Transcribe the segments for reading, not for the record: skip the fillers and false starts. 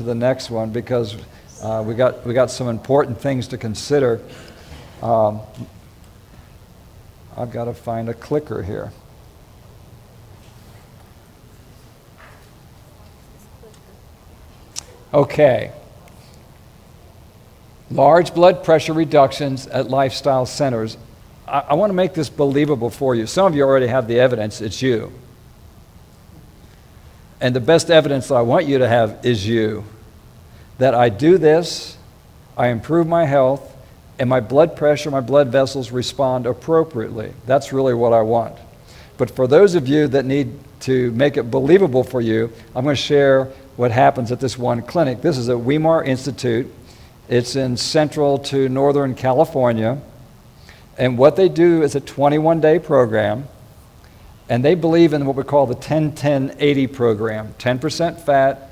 to the next one because we got some important things to consider. I've got to find a clicker here. Okay. Large blood pressure reductions at lifestyle centers. I want to make this believable for you. Some of you already have the evidence. It's you. And the best evidence that I want you to have is you. That I do this, I improve my health, and my blood pressure, my blood vessels respond appropriately. That's really what I want. But for those of you that need to make it believable for you, I'm going to share what happens at this one clinic. This is at Weimar Institute. It's in central to northern California. And what they do is a 21-day program. And they believe in what we call the 10-10-80 program. 10% fat,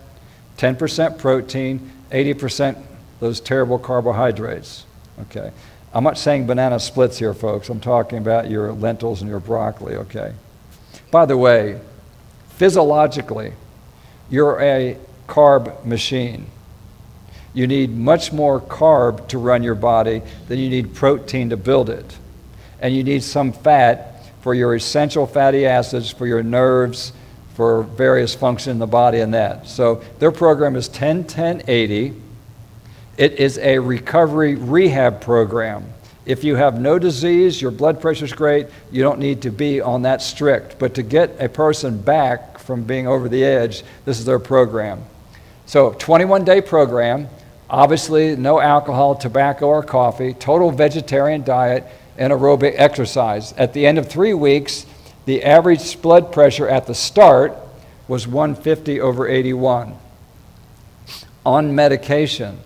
10% protein, 80% those terrible carbohydrates. Okay. I'm not saying banana splits here, folks. I'm talking about your lentils and your broccoli, okay? By the way, physiologically, you're a carb machine. You need much more carb to run your body than you need protein to build it. And you need some fat for your essential fatty acids, for your nerves, for various functions in the body and that. So their program is 10-10-80. It is a recovery rehab program. If you have no disease, your blood pressure's great, you don't need to be on that strict. But to get a person back from being over the edge, this is their program. So 21-day program, obviously no alcohol, tobacco, or coffee, total vegetarian diet, and aerobic exercise. At the end of 3 weeks, the average blood pressure at the start was 150/81. On medication,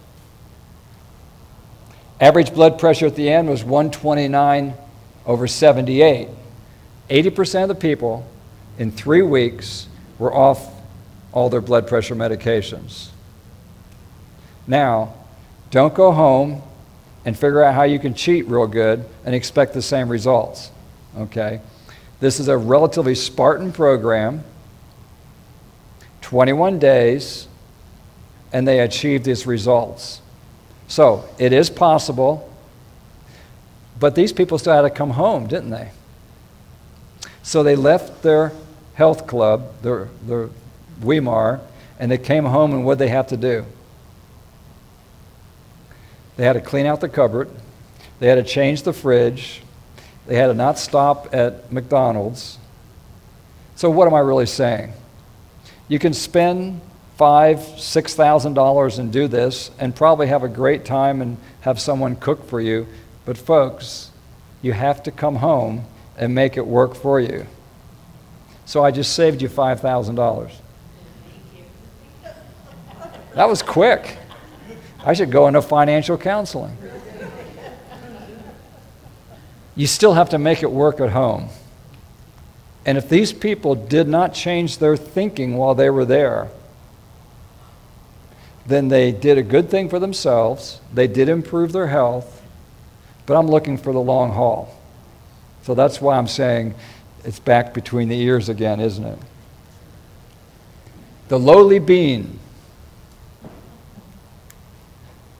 average blood pressure at the end was 129/78. 80% of the people in 3 weeks were off all their blood pressure medications. Now, don't go home and figure out how you can cheat real good and expect the same results, okay? This is a relatively Spartan program, 21 days, and they achieved these results. So, it is possible, but these people still had to come home, didn't they? So they left their health club, their Weimar, and they came home, and what did they have to do? They had to clean out the cupboard. They had to change the fridge. They had to not stop at McDonald's. So what am I really saying? You can spend $5,000, $6,000 and do this and probably have a great time and have someone cook for you. But folks, you have to come home and make it work for you. So I just saved you $5,000. That was quick. I should go into financial counseling. You still have to make it work at home. And if these people did not change their thinking while they were there, then they did a good thing for themselves. They did improve their health, but I'm looking for the long haul. So that's why I'm saying it's back between the ears again, isn't it? The lowly bean.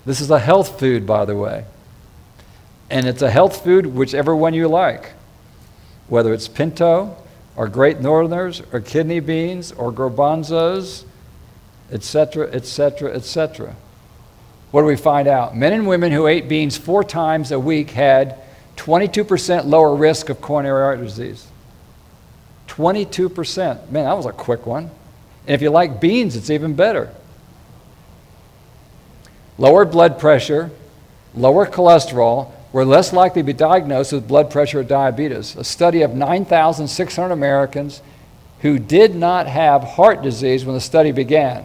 This is a health food, by the way. And it's a health food, whichever one you like. Whether it's pinto, or Great Northerners, or kidney beans, or garbanzos, etc., etc., etc. What do we find out? Men and women who ate beans 4 times a week had 22% lower risk of coronary artery disease. 22%. Man, that was a quick one. And if you like beans, it's even better. Lower blood pressure, lower cholesterol, were less likely to be diagnosed with blood pressure or diabetes. A study of 9,600 Americans who did not have heart disease when the study began.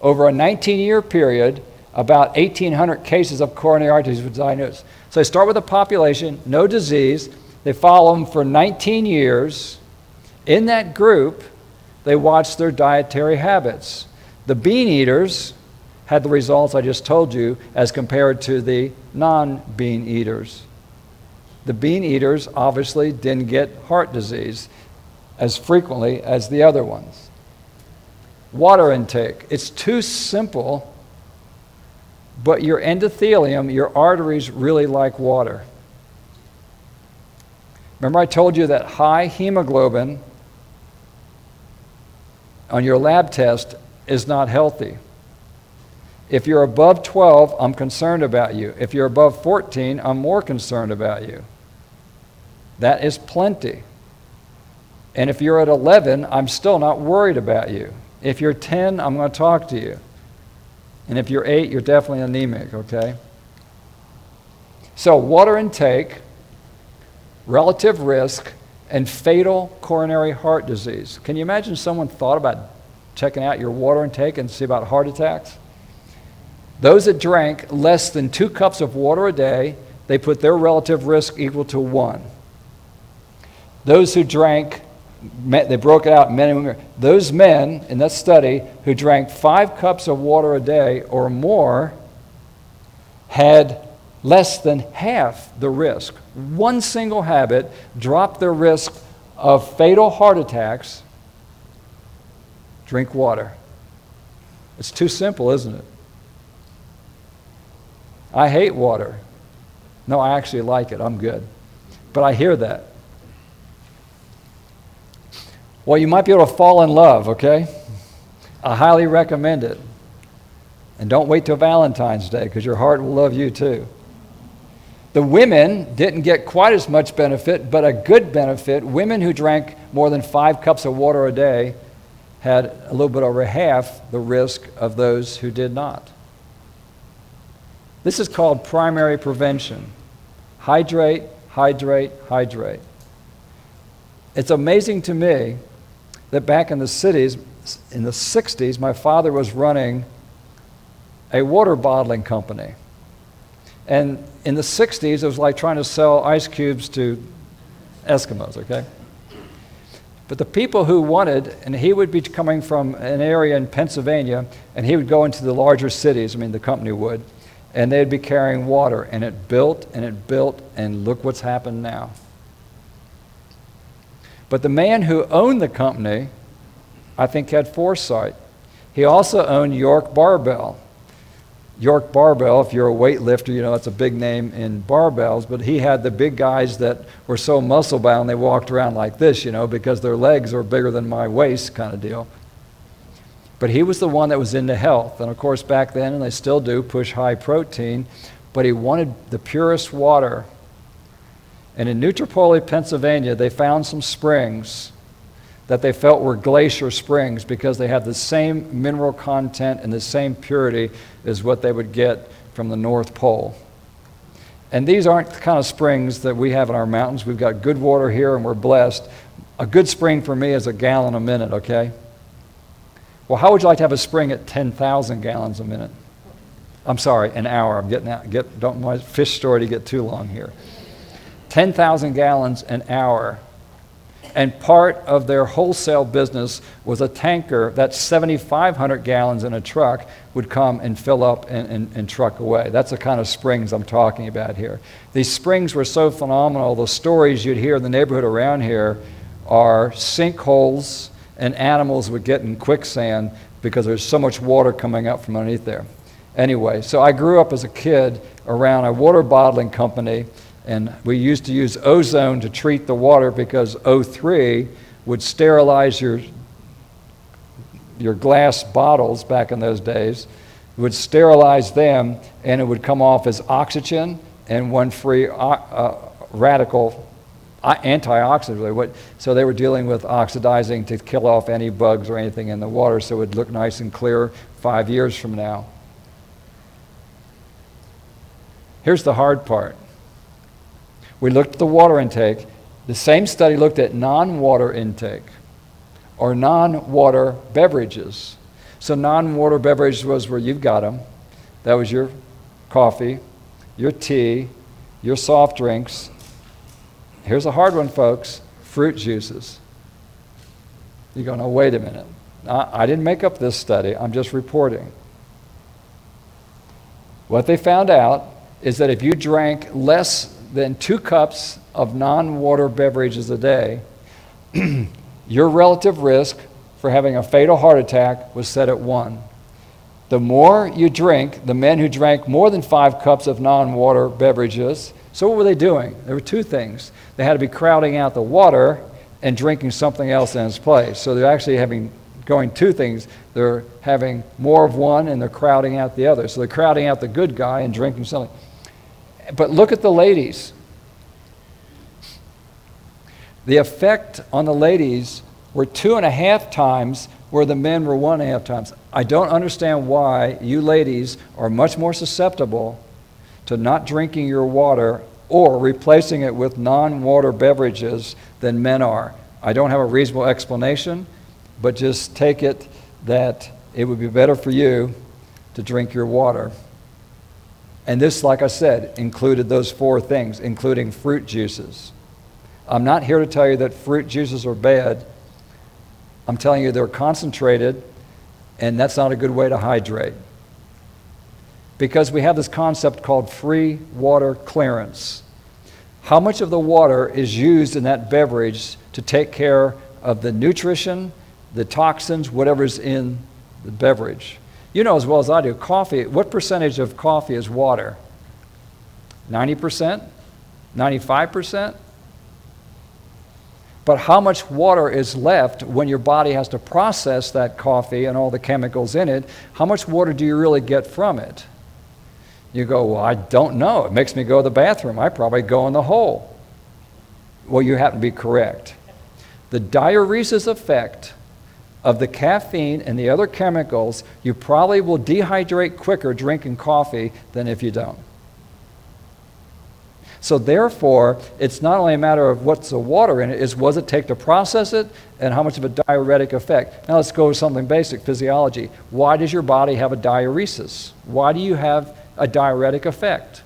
Over a 19-year period, about 1,800 cases of coronary artery disease were diagnosed. So they start with a population, no disease. They follow them for 19 years. In that group, they watch their dietary habits. The bean eaters had the results I just told you as compared to the non-bean eaters. The bean eaters obviously didn't get heart disease as frequently as the other ones. Water intake. It's too simple but your endothelium, your arteries, really like water. Remember I told you that high hemoglobin on your lab test is not healthy. If you're above 12, I'm concerned about you. If you're above 14, I'm more concerned about you. That is plenty. And if you're at 11, I'm still not worried about you. If you're 10, I'm going to talk to you. And if you're 8, you're definitely anemic, okay? So water intake, relative risk, and fatal coronary heart disease. Can you imagine someone thought about checking out your water intake and see about heart attacks? Those that drank less than 2 cups of water a day, they put their relative risk equal to 1. Those who drank, they broke it out, men and women. Those men in that study who drank 5 cups of water a day or more had less than half the risk. One single habit dropped their risk of fatal heart attacks. Drink water. It's too simple, isn't it? I hate water. No, I actually like it. I'm good. But I hear that. Well, you might be able to fall in love, okay? I highly recommend it. And don't wait till Valentine's Day, because your heart will love you too. The women didn't get quite as much benefit, but a good benefit. Women who drank more than 5 cups of water a day had a little bit over half the risk of those who did not. This is called primary prevention. Hydrate, hydrate, hydrate. It's amazing to me that back in the cities, in the 60s, my father was running a water bottling company. And in the 60s, it was like trying to sell ice cubes to Eskimos, okay? But the people who wanted, and he would be coming from an area in Pennsylvania, and he would go into the larger cities, the company would, and they'd be carrying water, and it built, and look what's happened now. But the man who owned the company, I think, had foresight. He also owned York Barbell. York Barbell, if you're a weightlifter, you know it's a big name in barbells, but he had the big guys that were so muscle-bound they walked around like this, because their legs are bigger than my waist kind of deal. But he was the one that was into health. And of course, back then, and they still do, push high protein, but he wanted the purest water. And in Nutropoli, Pennsylvania, they found some springs that they felt were glacier springs because they had the same mineral content and the same purity as what they would get from the North Pole. And these aren't the kind of springs that we have in our mountains. We've got good water here and we're blessed. A good spring for me is a gallon a minute, okay? Well, how would you like to have a spring at 10,000 gallons a minute? I'm sorry, an hour. I'm getting out. Don't want my fish story to get too long here. 10,000 gallons an hour. And part of their wholesale business was a tanker that 7,500 gallons in a truck would come and fill up and truck away. That's the kind of springs I'm talking about here. These springs were so phenomenal. The stories you'd hear in the neighborhood around here are sinkholes and animals would get in quicksand because there's so much water coming up from underneath there. Anyway, so I grew up as a kid around a water bottling company, and we used to use ozone to treat the water because O3 would sterilize your glass bottles back in those days. It would sterilize them, and it would come off as oxygen and one free radical antioxidant. So they were dealing with oxidizing to kill off any bugs or anything in the water so it would look nice and clear 5 years from now. Here's the hard part. We looked at the water intake. The same study looked at non-water intake or non-water beverages. So non-water beverages was where you've got them. That was your coffee, your tea, your soft drinks. Here's a hard one, folks. Fruit juices. You're going, oh, wait a minute. I didn't make up this study. I'm just reporting. What they found out is that if you drank less than 2 cups of non-water beverages a day, your relative risk for having a fatal heart attack was set at 1. The more you drink, the men who drank more than 5 cups of non-water beverages. So what were they doing? There were 2 things. They had to be crowding out the water and drinking something else in its place. So they're actually going 2 things. They're having more of one and they're crowding out the other. So they're crowding out the good guy and drinking something. But look at the ladies. The effect on the ladies were 2.5 times where the men were 1.5 times. I don't understand why you ladies are much more susceptible to not drinking your water or replacing it with non-water beverages than men are. I don't have a reasonable explanation, but just take it that it would be better for you to drink your water. And this, like I said, included those 4 things, including fruit juices. I'm not here to tell you that fruit juices are bad. I'm telling you they're concentrated, and that's not a good way to hydrate. Because we have this concept called free water clearance. How much of the water is used in that beverage to take care of the nutrition, the toxins, whatever's in the beverage? You know as well as I do, coffee, what percentage of coffee is water? 90%? 95%? But how much water is left when your body has to process that coffee and all the chemicals in it? How much water do you really get from it? You go, well, I don't know. It makes me go to the bathroom. I probably go in the hole. Well, you happen to be correct. The diuresis effect of the caffeine and the other chemicals, you probably will dehydrate quicker drinking coffee than if you don't. So therefore, it's not only a matter of what's the water in it, it's what does it take to process it and how much of a diuretic effect. Now let's go with something basic, physiology. Why does your body have a diuresis? Why do you have a diuretic effect?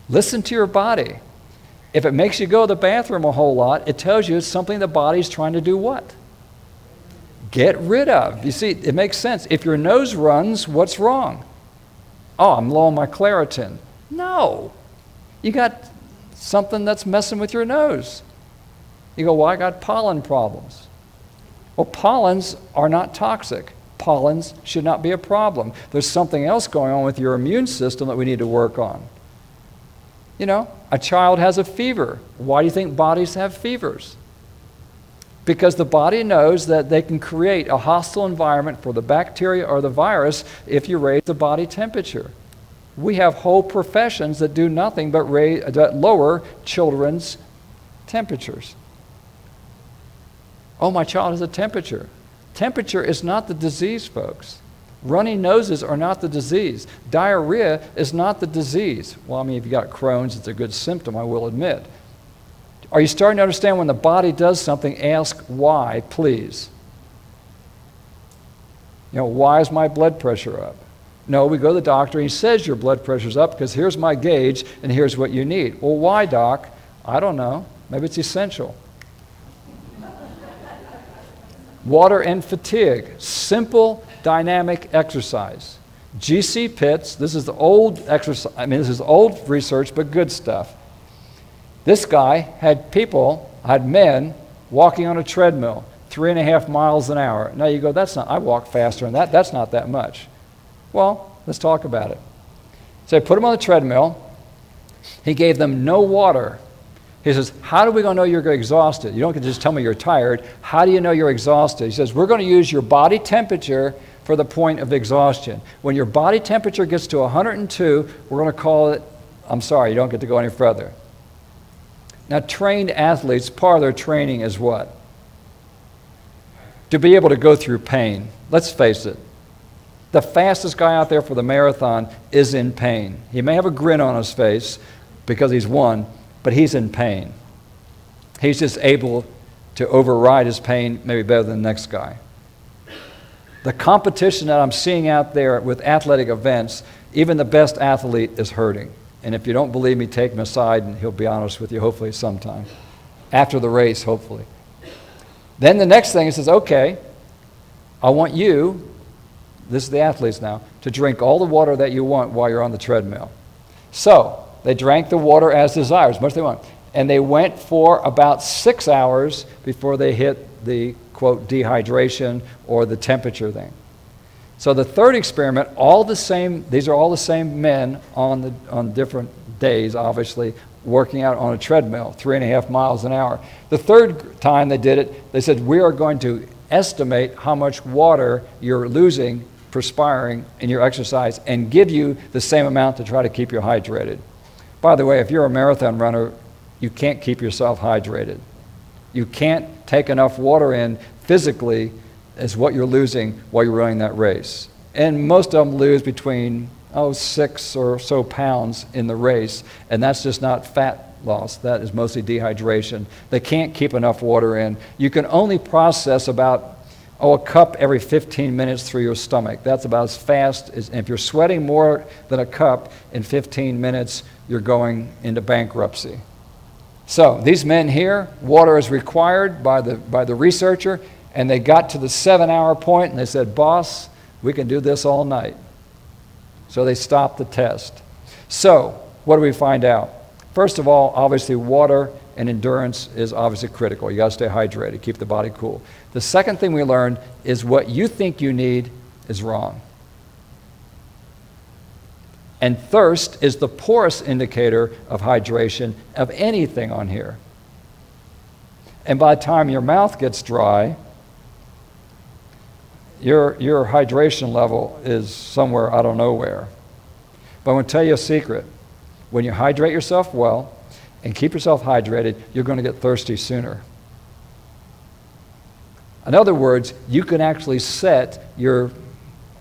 Listen to your body. If it makes you go to the bathroom a whole lot, it tells you it's something the body's trying to do what? Get rid of. You see, it makes sense. If your nose runs, what's wrong? Oh, I'm low on my Claritin. No. You got something that's messing with your nose. You go, well, I got pollen problems. Well, pollens are not toxic. Pollens should not be a problem. There's something else going on with your immune system that we need to work on. You know, a child has a fever. Why do you think bodies have fevers? Because the body knows that they can create a hostile environment for the bacteria or the virus if you raise the body temperature. We have whole professions that do nothing but lower children's temperatures. Oh, my child has a temperature. Temperature is not the disease, folks. Runny noses are not the disease. Diarrhea is not the disease. Well, I mean, if you got Crohn's, it's a good symptom, I will admit. Are you starting to understand when the body does something, ask why, please? You know, why is my blood pressure up? No, we go to the doctor, he says your blood pressure's up because here's my gauge and here's what you need. Well, why, doc? I don't know. Maybe it's essential. Water and fatigue. Simple dynamic exercise. G.C. Pitts, this is the old exercise, this is old research, but good stuff. This guy had men walking on a treadmill, 3.5 miles an hour. Now you go, I walk faster than that, that's not that much. Well, let's talk about it. So they put them on the treadmill. He gave them no water. He says, how do we going to know you're exhausted? You don't just tell me you're tired. How do you know you're exhausted? He says, we're going to use your body temperature for the point of exhaustion. When your body temperature gets to 102, we're going to call it, I'm sorry, you don't get to go any further. Now, trained athletes, part of their training is what? To be able to go through pain. Let's face it. The fastest guy out there for the marathon is in pain. He may have a grin on his face because he's won, but he's in pain. He's just able to override his pain maybe better than the next guy. The competition that I'm seeing out there with athletic events, even the best athlete is hurting. And if you don't believe me, take him aside and he'll be honest with you, hopefully sometime. After the race, hopefully. Then the next thing, he says, okay, I want you, this is the athletes now, to drink all the water that you want while you're on the treadmill. So they drank the water as desired, as much as they want. And they went for about 6 hours before they hit the, quote, dehydration or the temperature thing. So the third experiment, all the same, these are all the same men on different days, obviously, working out on a treadmill, 3.5 miles an hour. The third time they did it, they said, we are going to estimate how much water you're losing, perspiring in your exercise, and give you the same amount to try to keep you hydrated. By the way, if you're a marathon runner, you can't keep yourself hydrated. You can't take enough water in physically as what you're losing while you're running that race. And most of them lose between 6 or so pounds in the race, and that's just not fat loss. That is mostly dehydration. They can't keep enough water in. You can only process about a cup every 15 minutes through your stomach. That's about as fast as, and if you're sweating more than a cup in 15 minutes, you're going into bankruptcy. So these men here, water is required by the researcher, and they got to the 7-hour point and they said, boss, we can do this all night. So they stopped the test. So what do we find out? First of all, obviously water and endurance is obviously critical. You got to stay hydrated, keep the body cool. The second thing we learned is what you think you need is wrong. And thirst is the poorest indicator of hydration of anything on here. And by the time your mouth gets dry, your hydration level is somewhere I don't know where. But I'm going to tell you a secret. When you hydrate yourself well and keep yourself hydrated, you're going to get thirsty sooner. In other words, you can actually set your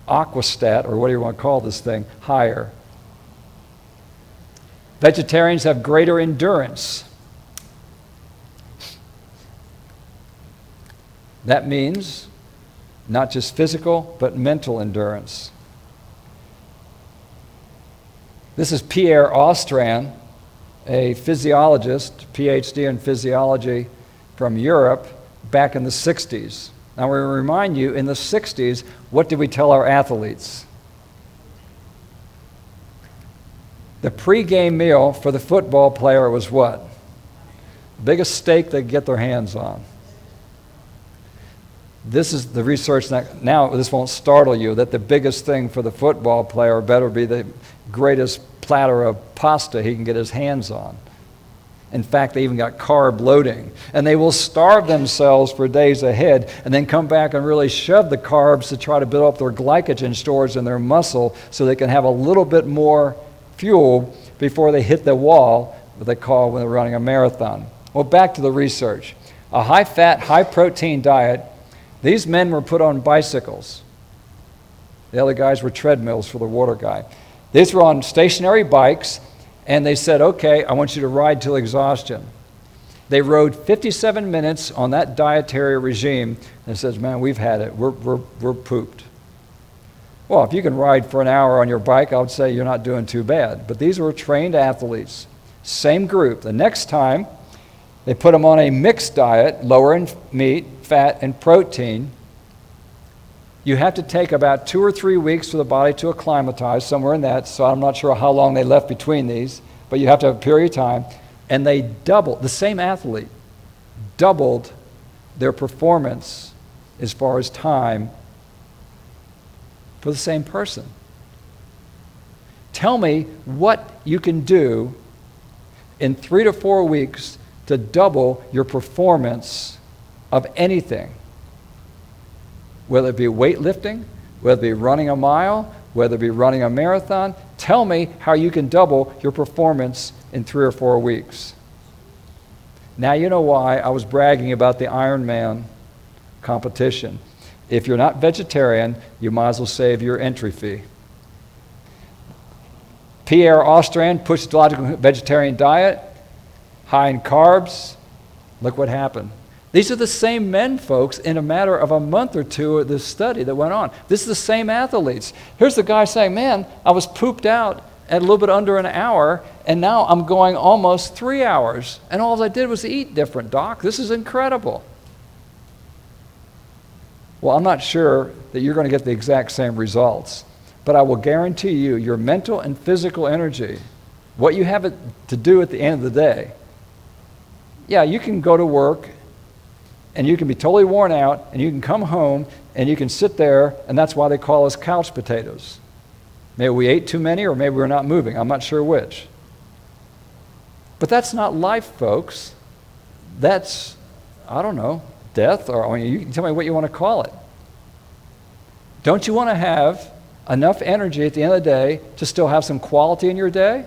aquastat, or whatever you want to call this thing, higher. Vegetarians have greater endurance. That means not just physical, but mental endurance. This is Pierre Austrand, a physiologist, PhD in physiology from Europe back in the 60s. Now we remind you, in the 60s, what did we tell our athletes? The pregame meal for the football player was what? The biggest steak they could get their hands on. This is the research now this won't startle you, that the biggest thing for the football player better be the greatest platter of pasta he can get his hands on. In fact, they even got carb loading. And they will starve themselves for days ahead and then come back and really shove the carbs to try to build up their glycogen stores in their muscle so they can have a little bit more fuel before they hit the wall, what they call when they're running a marathon. Well, back to the research. A high-fat, high-protein diet. These men were put on bicycles. The other guys were treadmills for the water guy. These were on stationary bikes, and they said, okay, I want you to ride till exhaustion. They rode 57 minutes on that dietary regime, and it says, man, we've had it. We're pooped. Well, if you can ride for an hour on your bike, I would say you're not doing too bad. But these were trained athletes. Same group. The next time, they put them on a mixed diet, lower in meat, fat, and protein. You have to take about 2 or 3 weeks for the body to acclimatize, somewhere in that, so I'm not sure how long they left between these, but you have to have a period of time. And they doubled, the same athlete, doubled their performance as far as time for the same person. Tell me what you can do in 3 to 4 weeks to double your performance of anything. Whether it be weightlifting, whether it be running a mile, whether it be running a marathon, tell me how you can double your performance in 3 or 4 weeks. Now you know why I was bragging about the Ironman competition. If you're not vegetarian, you might as well save your entry fee. Pierre Austrand pushed the logical vegetarian diet, high in carbs. Look what happened. These are the same men, folks, in a matter of a month or two of this study that went on. This is the same athletes. Here's the guy saying, man, I was pooped out at a little bit under an hour, and now I'm going almost 3 hours. And all I did was eat different, Doc. This is incredible. Well, I'm not sure that you're going to get the exact same results, but I will guarantee you your mental and physical energy, what you have to do at the end of the day. Yeah, you can go to work And you can be totally worn out, and you can come home, and you can sit there, and that's why they call us couch potatoes. Maybe we ate too many, or maybe we're not moving. I'm not sure which. But that's not life, folks. That's, I don't know, death, or I mean, you can tell me what you want to call it. Don't you want to have enough energy at the end of the day to still have some quality in your day?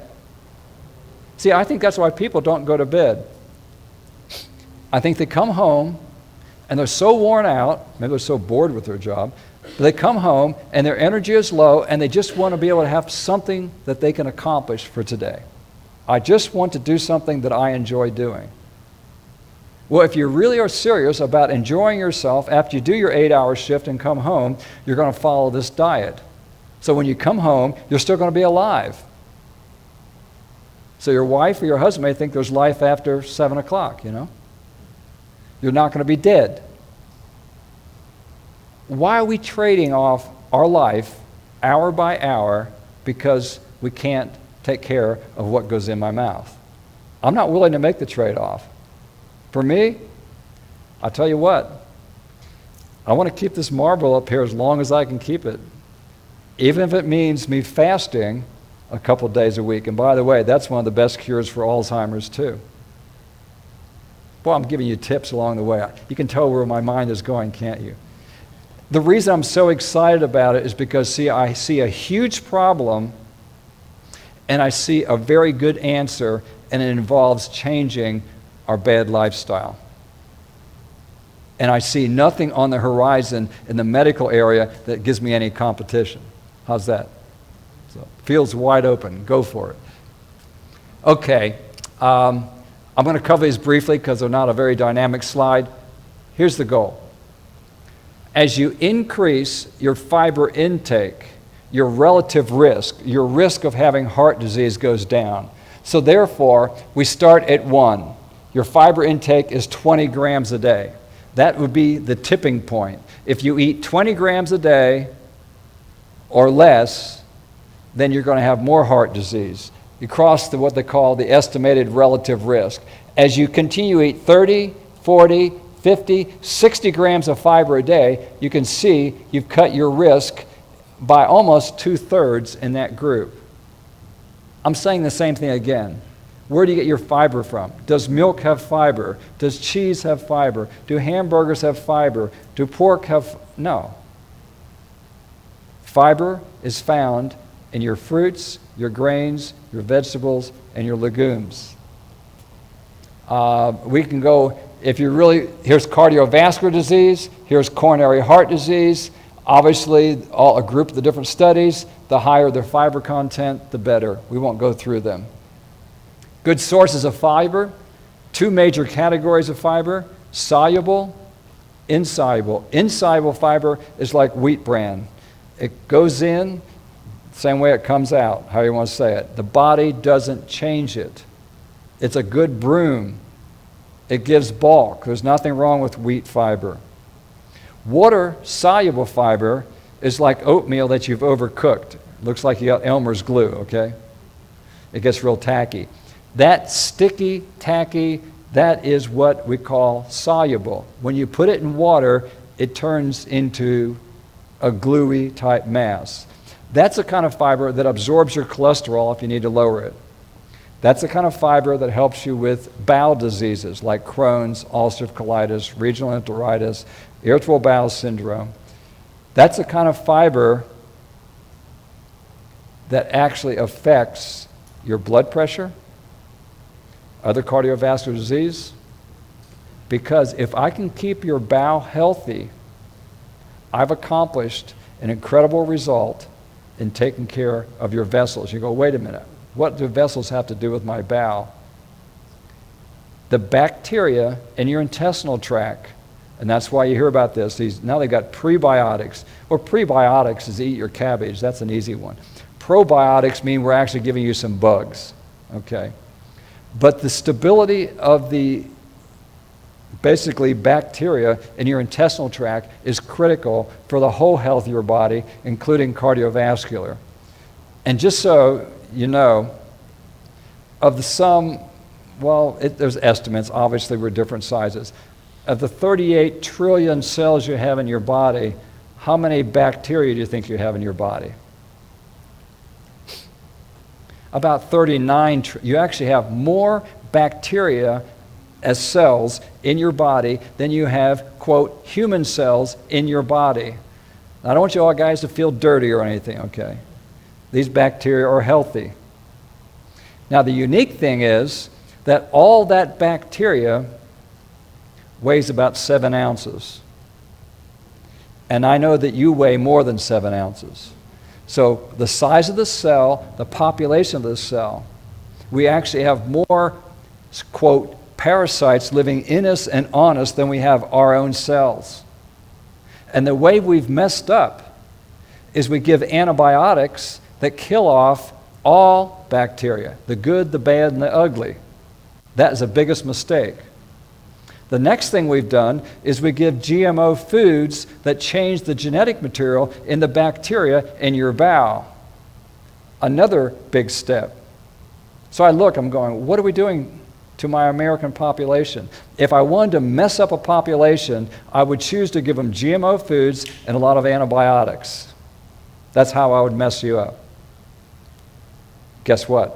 See, I think that's why people don't go to bed. I think they come home, and they're so worn out, maybe they're so bored with their job, but they come home, and their energy is low, and they just want to be able to have something that they can accomplish for today. I just want to do something that I enjoy doing. Well, if you really are serious about enjoying yourself after you do your 8-hour shift and come home, you're going to follow this diet. So when you come home, you're still going to be alive. So your wife or your husband may think there's life after 7 o'clock, you know? You're not going to be dead. Why are we trading off our life hour by hour because we can't take care of what goes in my mouth? I'm not willing to make the trade-off. For me, I'll tell you what, I want to keep this marble up here as long as I can keep it, even if it means me fasting a couple days a week. And by the way, that's one of the best cures for Alzheimer's too. Well, I'm giving you tips along the way. You can tell where my mind is going, can't you? The reason I'm so excited about it is because, see, I see a huge problem and I see a very good answer, and it involves changing our bad lifestyle. And I see nothing on the horizon in the medical area that gives me any competition. How's that? So, field's wide open. Go for it. Okay. I'm going to cover these briefly because they're not a very dynamic slide. Here's the goal. As you increase your fiber intake, your relative risk, your risk of having heart disease goes down. So therefore, we start at 1. Your fiber intake is 20 grams a day. That would be the tipping point. If you eat 20 grams a day or less, then you're going to have more heart disease. You cross what they call the estimated relative risk. As you continue to eat 30, 40, 50, 60 grams of fiber a day, you can see you've cut your risk by almost 2/3 in that group. I'm saying the same thing again. Where do you get your fiber from? Does milk have fiber? Does cheese have fiber? Do hamburgers have fiber? Do pork have... No. Fiber is found in your fruits, your grains, your vegetables, and your legumes. We can go, if you really, here's cardiovascular disease, here's coronary heart disease. Obviously, a group of the different studies, the higher their fiber content, the better. We won't go through them. Good sources of fiber, 2 major categories of fiber, soluble, insoluble. Insoluble fiber is like wheat bran. It goes in, same way it comes out, how you want to say it. The body doesn't change it. It's a good broom. It gives bulk. There's nothing wrong with wheat fiber. Water-soluble fiber is like oatmeal that you've overcooked. Looks like you got Elmer's glue, okay? It gets real tacky. That sticky, tacky, that is what we call soluble. When you put it in water, it turns into a gluey type mass. That's the kind of fiber that absorbs your cholesterol if you need to lower it. That's the kind of fiber that helps you with bowel diseases like Crohn's, ulcerative colitis, regional enteritis, irritable bowel syndrome. That's the kind of fiber that actually affects your blood pressure, other cardiovascular disease. Because if I can keep your bowel healthy, I've accomplished an incredible result in taking care of your vessels. You go, wait a minute, what do vessels have to do with my bowel? The bacteria in your intestinal tract, and that's why you hear about this. Now they've got prebiotics. Well, prebiotics is eat your cabbage. That's an easy one. Probiotics mean we're actually giving you some bugs, okay? But the stability of the basically bacteria in your intestinal tract is critical for the whole health of your body, including cardiovascular. And just so you know, of the sum, well, there's estimates, obviously we're different sizes. of the 38 trillion cells you have in your body, how many bacteria do you think you have in your body? About 39. You actually have more bacteria as cells in your body than you have, quote, human cells in your body. Now, I don't want you all guys to feel dirty or anything, okay? These bacteria are healthy. Now, the unique thing is that all that bacteria weighs about 7 ounces. And I know that you weigh more than 7 ounces. So the size of the cell, the population of the cell, we actually have more, quote, parasites living in us and on us than we have our own cells. And the way we've messed up is we give antibiotics that kill off all bacteria, the good, the bad, and the ugly. That is the biggest mistake. The next thing we've done is we give GMO foods that change the genetic material in the bacteria in your bowel. Another big step. So I'm going, what are we doing to my American population? If I wanted to mess up a population, I would choose to give them GMO foods and a lot of antibiotics. That's how I would mess you up. Guess what?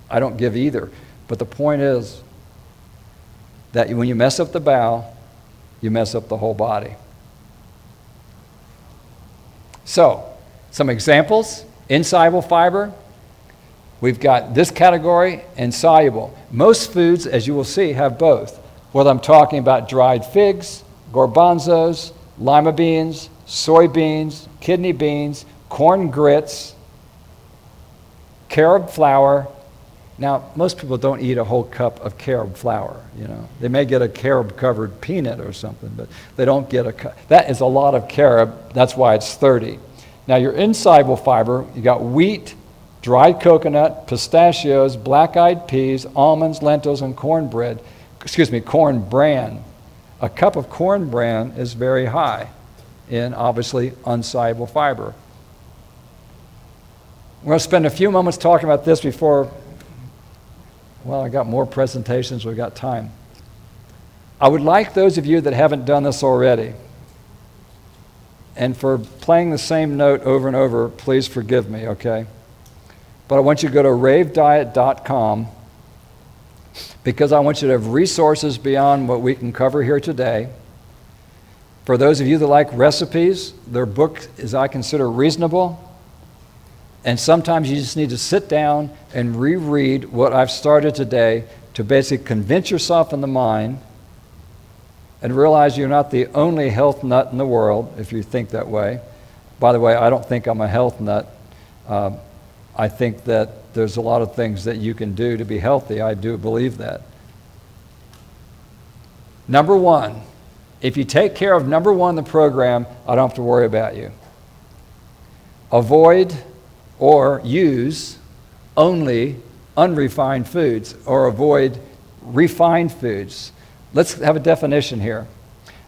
I don't give either. But the point is that when you mess up the bowel, you mess up the whole body. So, some examples. Insoluble fiber. We've got this category and soluble. Most foods, as you will see, have both. Whether I'm talking about dried figs, garbanzos, lima beans, soybeans, kidney beans, corn grits, carob flour. Now, most people don't eat a whole cup of carob flour, you know. They may get a carob-covered peanut or something, but they don't get a cup. That is a lot of carob. That's why it's 30. Now, your insoluble fiber, you got wheat, dried coconut, pistachios, black-eyed peas, almonds, lentils, and corn bran. A cup of corn bran is very high in, obviously, insoluble fiber. We're going to spend a few moments talking about this before, well, I got more presentations, we've got time. I would like those of you that haven't done this already, and for playing the same note over and over, please forgive me, okay? But I want you to go to ravediet.com because I want you to have resources beyond what we can cover here today. For those of you that like recipes, their book is, I consider, reasonable. And sometimes you just need to sit down and reread what I've started today to basically convince yourself in the mind and realize you're not the only health nut in the world, if you think that way. By the way, I don't think I'm a health nut. I think that there's a lot of things that you can do to be healthy. I do believe that. Number one, if you take care of number one in the program, I don't have to worry about you. Avoid or use only unrefined foods, or avoid refined foods. Let's have a definition here.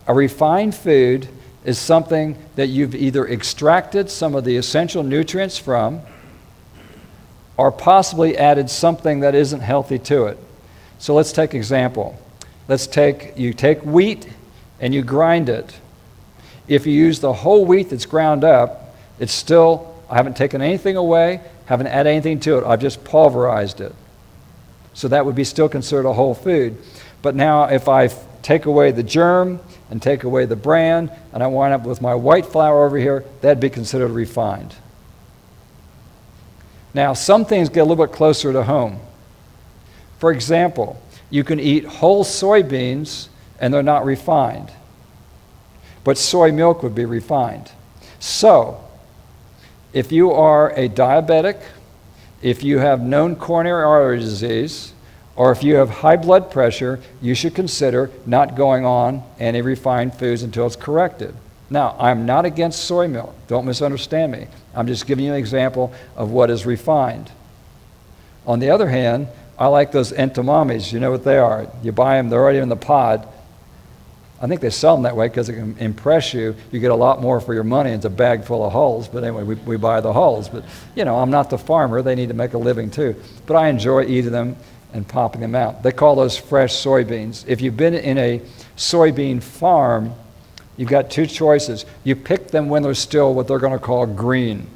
A refined food is something that you've either extracted some of the essential nutrients from or possibly added something that isn't healthy to it. So let's take an example. You take wheat and you grind it. If you use the whole wheat that's ground up, it's still, I haven't taken anything away, haven't added anything to it, I've just pulverized it. So that would be still considered a whole food. But now if I take away the germ and take away the bran, and I wind up with my white flour over here, that'd be considered refined. Now, some things get a little bit closer to home. For example, you can eat whole soybeans and they're not refined. But soy milk would be refined. So, if you are a diabetic, if you have known coronary artery disease, or if you have high blood pressure, you should consider not going on any refined foods until it's corrected. Now, I'm not against soy milk. Don't misunderstand me. I'm just giving you an example of what is refined. On the other hand, I like those entamamis. You know what they are. You buy them, they're already in the pod. I think they sell them that way because it can impress you. You get a lot more for your money. It's a bag full of hulls. But anyway, we buy the hulls. But, you know, I'm not the farmer. They need to make a living too. But I enjoy eating them. and popping them out. They call those fresh soybeans. If you've been in a soybean farm, you've got two choices. You pick them when they're still what they're going to call green.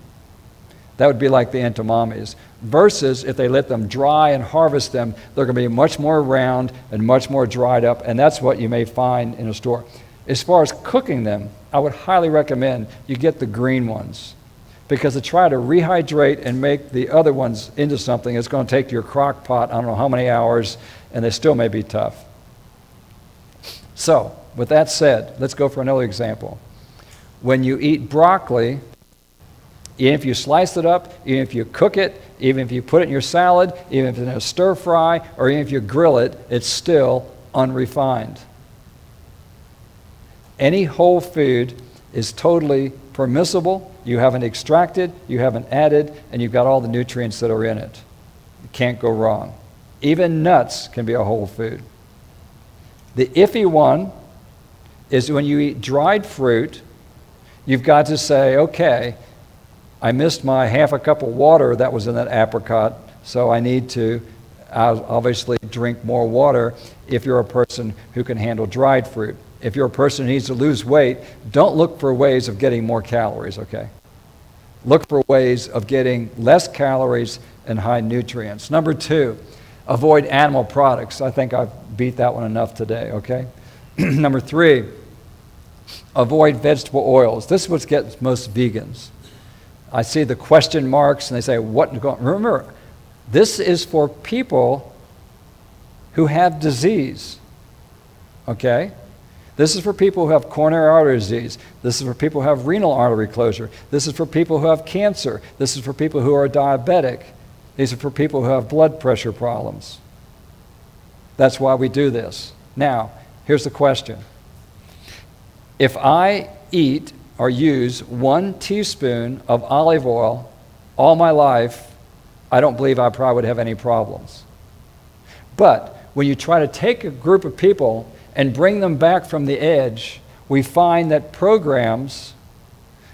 That would be like the entomamis. Versus if they let them dry and harvest them, they're going to be much more round and much more dried up, and that's what you may find in a store. As far as cooking them, I would highly recommend you get the green ones, because to try to rehydrate and make the other ones into something, it's going to take your crock pot, I don't know how many hours, and they still may be tough. So, with that said, let's go for another example. When you eat broccoli, even if you slice it up, even if you cook it, even if you put it in your salad, even if it's in a stir fry, or even if you grill it, it's still unrefined. Any whole food is totally permissible. You haven't extracted, you haven't added, and you've got all the nutrients that are in it. You can't go wrong. Even nuts can be a whole food. The iffy one is when you eat dried fruit, you've got to say, okay, I missed my half a cup of water that was in that apricot, so I need to obviously drink more water if you're a person who can handle dried fruit. If you're a person who needs to lose weight, don't look for ways of getting more calories, okay? Look for ways of getting less calories and high nutrients. Number 2, avoid animal products. I think I've beat that one enough today, okay? Number 3, avoid vegetable oils. This is what gets most vegans. I see the question marks and they say, what? Remember, this is for people who have disease, okay? This is for people who have coronary artery disease. This is for people who have renal artery closure. This is for people who have cancer. This is for people who are diabetic. These are for people who have blood pressure problems. That's why we do this. Now, here's the question. If I eat or use 1 teaspoon of olive oil all my life, I don't believe I probably would have any problems. But when you try to take a group of people and bring them back from the edge, we find that programs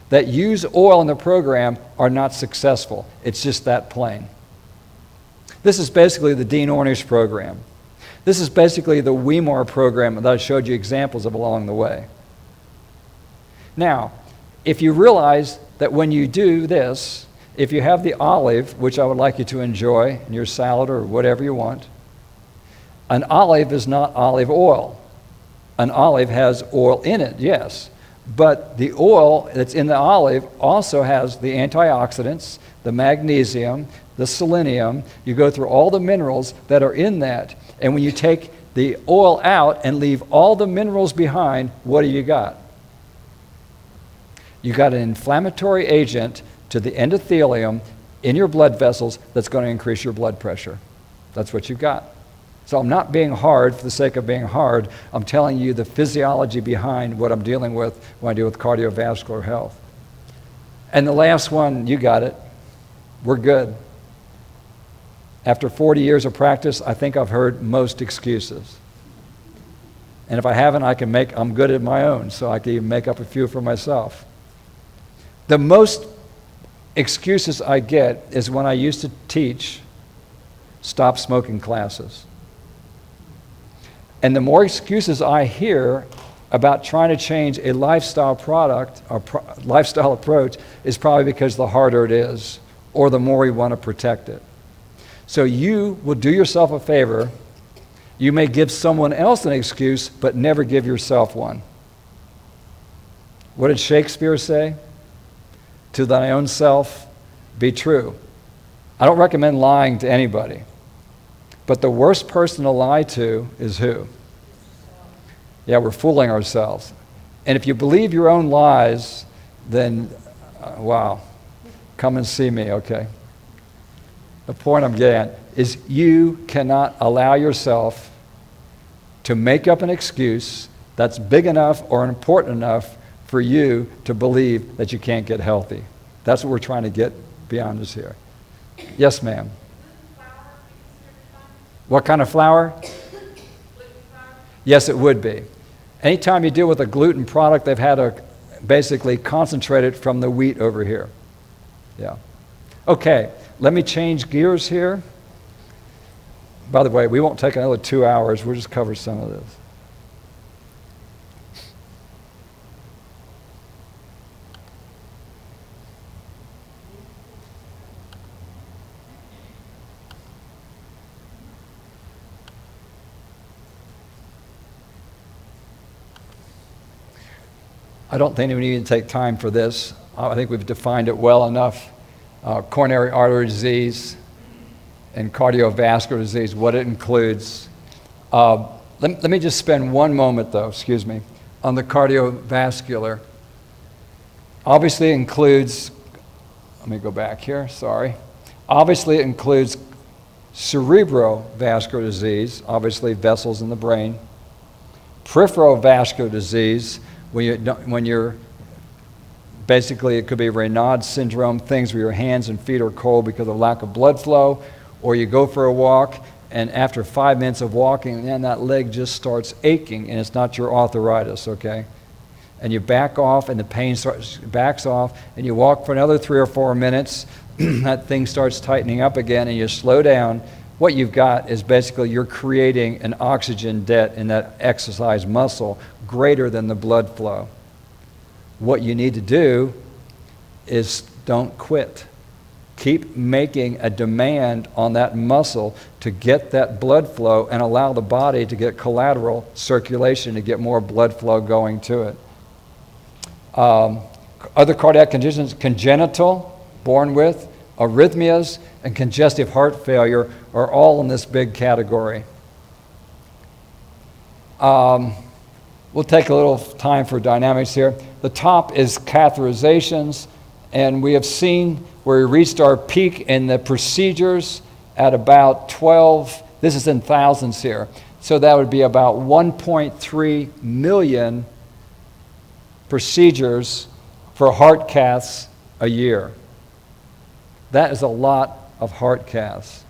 that use oil in the program are not successful. It's just that plain. This is basically the Dean Ornish program. This is basically the Weimar program that I showed you examples of along the way. Now, if you realize that when you do this, if you have the olive, which I would like you to enjoy in your salad or whatever you want, an olive is not olive oil. An olive has oil in it, yes, but the oil that's in the olive also has the antioxidants, the magnesium, the selenium. You go through all the minerals that are in that, and when you take the oil out and leave all the minerals behind, what do you got? You got an inflammatory agent to the endothelium in your blood vessels that's going to increase your blood pressure. That's what you've got. So I'm not being hard for the sake of being hard. I'm telling you the physiology behind what I'm dealing with when I deal with cardiovascular health. And the last one, you got it. We're good. After 40 years of practice, I think I've heard most excuses. And if I haven't, I'm good at my own, so I can even make up a few for myself. The most excuses I get is when I used to teach stop smoking classes. And the more excuses I hear about trying to change a lifestyle product or lifestyle approach is probably because the harder it is or the more we want to protect it. So you will do yourself a favor. You may give someone else an excuse, but never give yourself one. What did Shakespeare say? To thine own self be true. I don't recommend lying to anybody. But the worst person to lie to is who? Yeah, we're fooling ourselves. And if you believe your own lies, then, wow, come and see me, okay? The point I'm getting at is you cannot allow yourself to make up an excuse that's big enough or important enough for you to believe that you can't get healthy. That's what we're trying to get beyond us here. Yes, ma'am. What kind of flour? Yes, it would be. Anytime you deal with a gluten product, they've had to basically concentrate it from the wheat over here. Yeah. Okay, let me change gears here. By the way, we won't take another 2 hours. We'll just cover some of this. I don't think we need to take time for this. I think we've defined it well enough. Coronary artery disease and cardiovascular disease, what it includes. Let me just spend one moment, though, on the cardiovascular. Obviously it includes, let me go back here, sorry. Obviously it includes cerebrovascular disease, obviously vessels in the brain. Peripheral vascular disease, when you're basically, it could be Raynaud's syndrome, things where your hands and feet are cold because of lack of blood flow, or you go for a walk, and after 5 minutes of walking, then that leg just starts aching, and it's not your arthritis, okay? And you back off, and the pain backs off, and you walk for another 3 or 4 minutes, that thing starts tightening up again, and you slow down. What you've got is basically you're creating an oxygen debt in that exercise muscle greater than the blood flow. What you need to do is don't quit. Keep making a demand on that muscle to get that blood flow and allow the body to get collateral circulation to get more blood flow going to it. Other cardiac conditions, congenital, born with, arrhythmias, and congestive heart failure are all in this big category. We'll take a little time for dynamics here. The top is catheterizations, and we have seen where we reached our peak in the procedures at about 12, this is in thousands here, so that would be about 1.3 million procedures for heart caths a year. That is a lot of heart caths.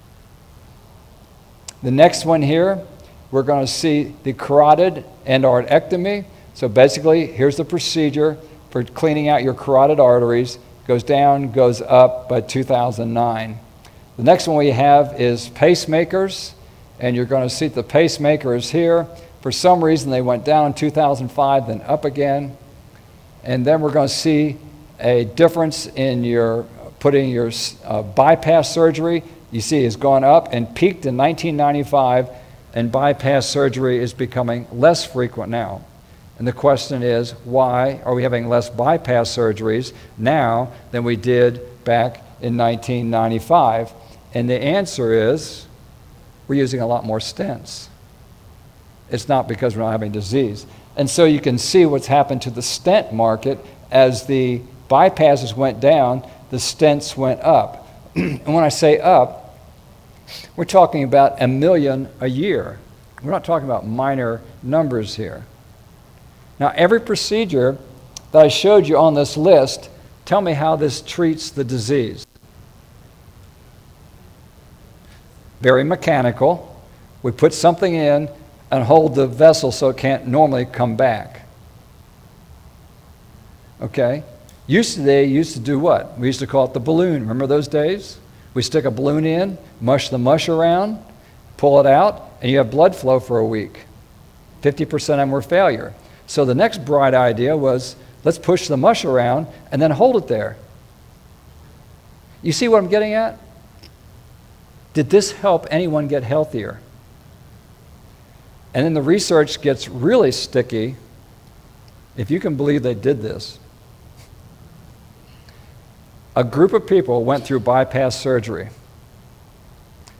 The next one here, we're going to see the carotid endarterectomy. So basically, here's the procedure for cleaning out your carotid arteries. Goes down, goes up by 2009. The next one we have is pacemakers, and you're going to see the pacemaker is here. For some reason, they went down in 2005, then up again. And then we're going to see a difference in your putting your bypass surgery. You see it's gone up and peaked in 1995, and bypass surgery is becoming less frequent now. And the question is, why are we having less bypass surgeries now than we did back in 1995? And the answer is, we're using a lot more stents. It's not because we're not having disease. And so you can see what's happened to the stent market. As the bypasses went down, the stents went up. And when I say up, we're talking about 1 million a year. We're not talking about minor numbers here. Now, every procedure that I showed you on this list, tell me how this treats the disease. Very mechanical. We put something in and hold the vessel so it can't normally come back. Okay? They used to do what? We used to call it the balloon. Remember those days? We stick a balloon in, mush the mush around, pull it out, and you have blood flow for a week. 50% of them were failure. So the next bright idea was, let's push the mush around and then hold it there. You see what I'm getting at? Did this help anyone get healthier? And then the research gets really sticky, if you can believe they did this. A group of people went through bypass surgery.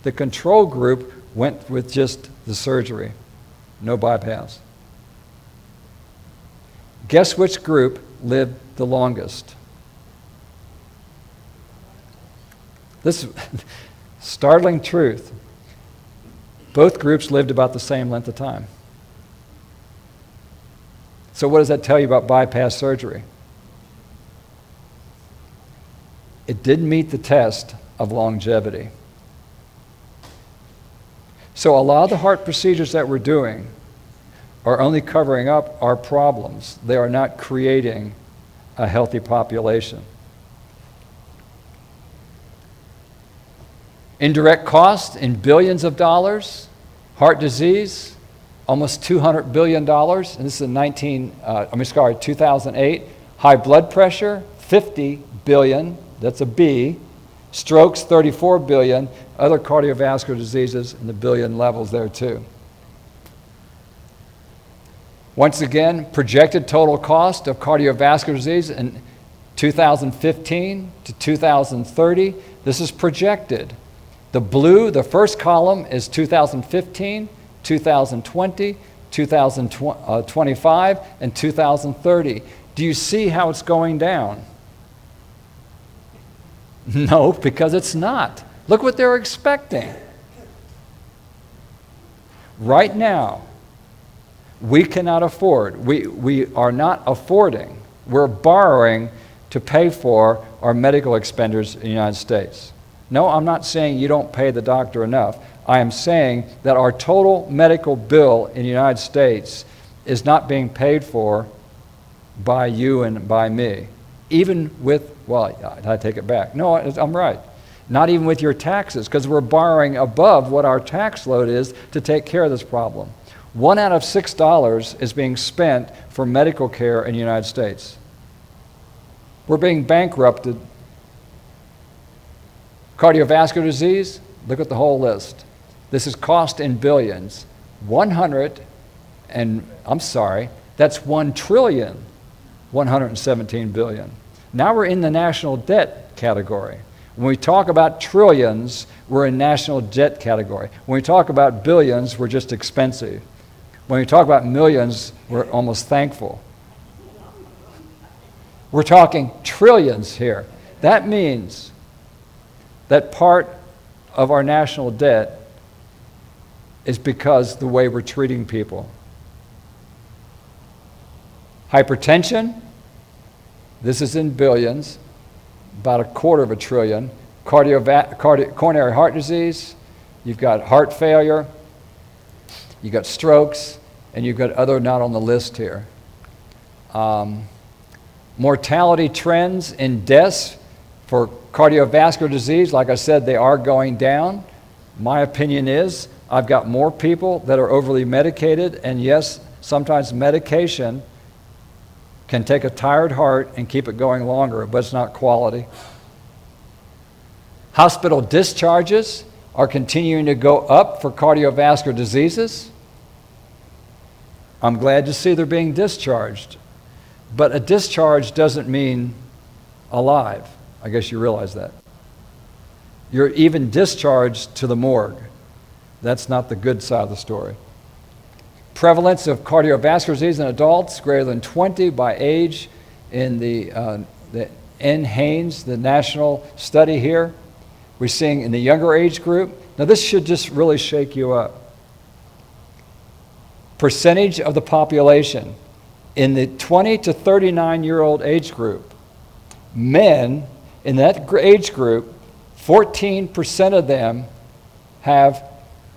The control group went with just the surgery, no bypass. Guess which group lived the longest? This is startling truth. Both groups lived about the same length of time. So what does that tell you about bypass surgery? It didn't meet the test of longevity. So a lot of the heart procedures that we're doing are only covering up our problems. They are not creating a healthy population. Indirect cost in billions of dollars. Heart disease, almost $200 billion. And this is in 2008. High blood pressure, 50 billion. That's a B. Strokes, 34 billion. Other cardiovascular diseases in the billion levels there too. Once again, projected total cost of cardiovascular disease in 2015 to 2030. This is projected. The blue, the first column, is 2015, 2020, 2025, and 2030. Do you see how it's going down? No, because it's not. Look what they're expecting. Right now, we cannot afford. We are not affording. We're borrowing to pay for our medical expenditures in the United States. No, I'm not saying you don't pay the doctor enough. I am saying that our total medical bill in the United States is not being paid for by you and by me. Even with, well, I take it back. No, I'm right. Not even with your taxes, because we're borrowing above what our tax load is to take care of this problem. 1 out of $6 is being spent for medical care in the United States. We're being bankrupted. Cardiovascular disease, look at the whole list. This is cost in billions. That's 1 trillion, 117 billion. Now we're in the national debt category. When we talk about trillions, we're in national debt category. When we talk about billions, we're just expensive. When we talk about millions, we're almost thankful. We're talking trillions here. That means that part of our national debt is because the way we're treating people. Hypertension, this is in billions, about $250 billion. Coronary heart disease, you've got heart failure, you've got strokes, and you've got other not on the list here. Mortality trends in deaths for cardiovascular disease, like I said, they are going down. My opinion is I've got more people that are overly medicated, and yes, sometimes medication can take a tired heart and keep it going longer, but it's not quality. Hospital discharges are continuing to go up for cardiovascular diseases. I'm glad to see they're being discharged, but a discharge doesn't mean alive. I guess you realize that. You're even discharged to the morgue. That's not the good side of the story. Prevalence of cardiovascular disease in adults greater than 20 by age in the N. Haynes, the national study here. We're seeing in the younger age group. Now this should just really shake you up. Percentage of the population in the 20 to 39-year-old age group, men in that age group, 14% of them have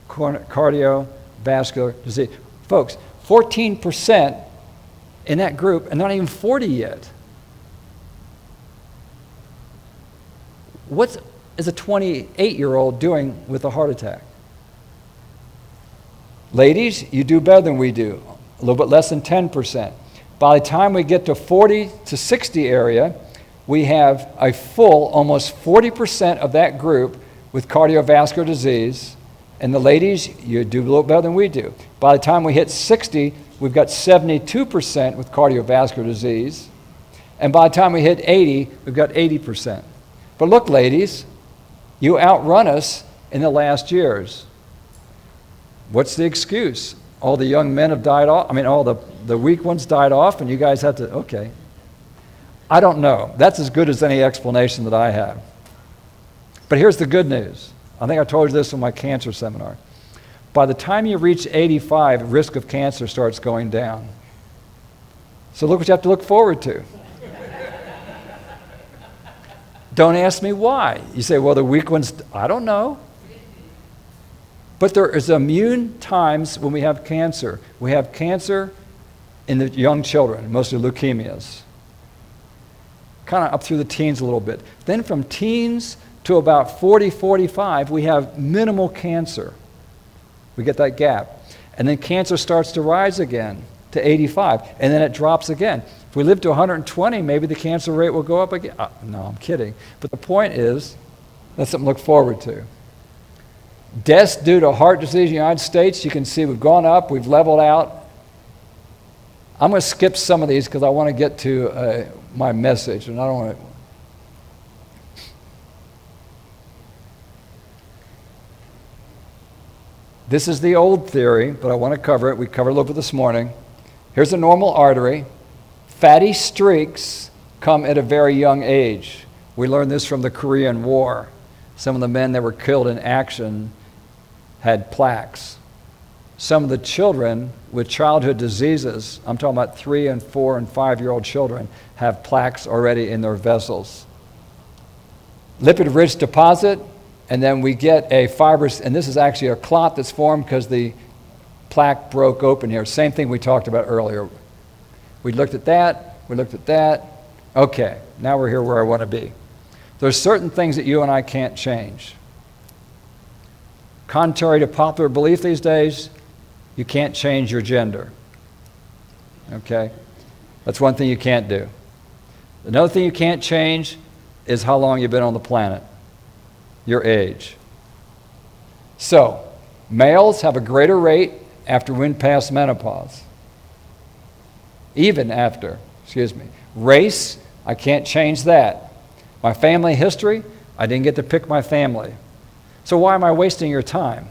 cardiovascular disease. Folks, 14% in that group, and not even 40 yet. What is a 28-year-old doing with a heart attack? Ladies, you do better than we do, a little bit less than 10%. By the time we get to 40 to 60 area, we have a full, almost 40% of that group with cardiovascular disease. And the ladies, you do a little better than we do. By the time we hit 60, we've got 72% with cardiovascular disease. And by the time we hit 80, we've got 80%. But look, ladies, you outrun us in the last years. What's the excuse? All the young men have died off. I mean, all the weak ones died off, and you guys have to, okay. I don't know. That's as good as any explanation that I have. But here's the good news. I think I told you this in my cancer seminar. By the time you reach 85, risk of cancer starts going down. So look what you have to look forward to. Don't ask me why. You say, well, the weak ones, I don't know. But there is immune times when we have cancer. We have cancer in the young children, mostly leukemias. Kind of up through the teens a little bit. Then from teens to about 40, 45, we have minimal cancer. We get that gap. And then cancer starts to rise again to 85, and then it drops again. If we live to 120, maybe the cancer rate will go up again. No, I'm kidding. But the point is, that's something to look forward to. Deaths due to heart disease in the United States, you can see we've gone up, we've leveled out. I'm going to skip some of these because I want to get to my message, and I don't want to. This is the old theory, but I want to cover it. We covered a little bit this morning. Here's a normal artery. Fatty streaks come at a very young age. We learned this from the Korean War. Some of the men that were killed in action had plaques. Some of the children with childhood diseases, I'm talking about 3 and 4 and 5-year-old children, have plaques already in their vessels. Lipid-rich deposit, and then we get a fibrous, and this is actually a clot that's formed because the plaque broke open here. Same thing we talked about earlier. We looked at that, we looked at that. Okay, now we're here where I want to be. There's certain things that you and I can't change. Contrary to popular belief these days, you can't change your gender. Okay? That's one thing you can't do. Another thing you can't change is how long you've been on the planet, your age. So, males have a greater rate after we went past menopause. Even after, Race, I can't change that. My family history, I didn't get to pick my family. So why am I wasting your time?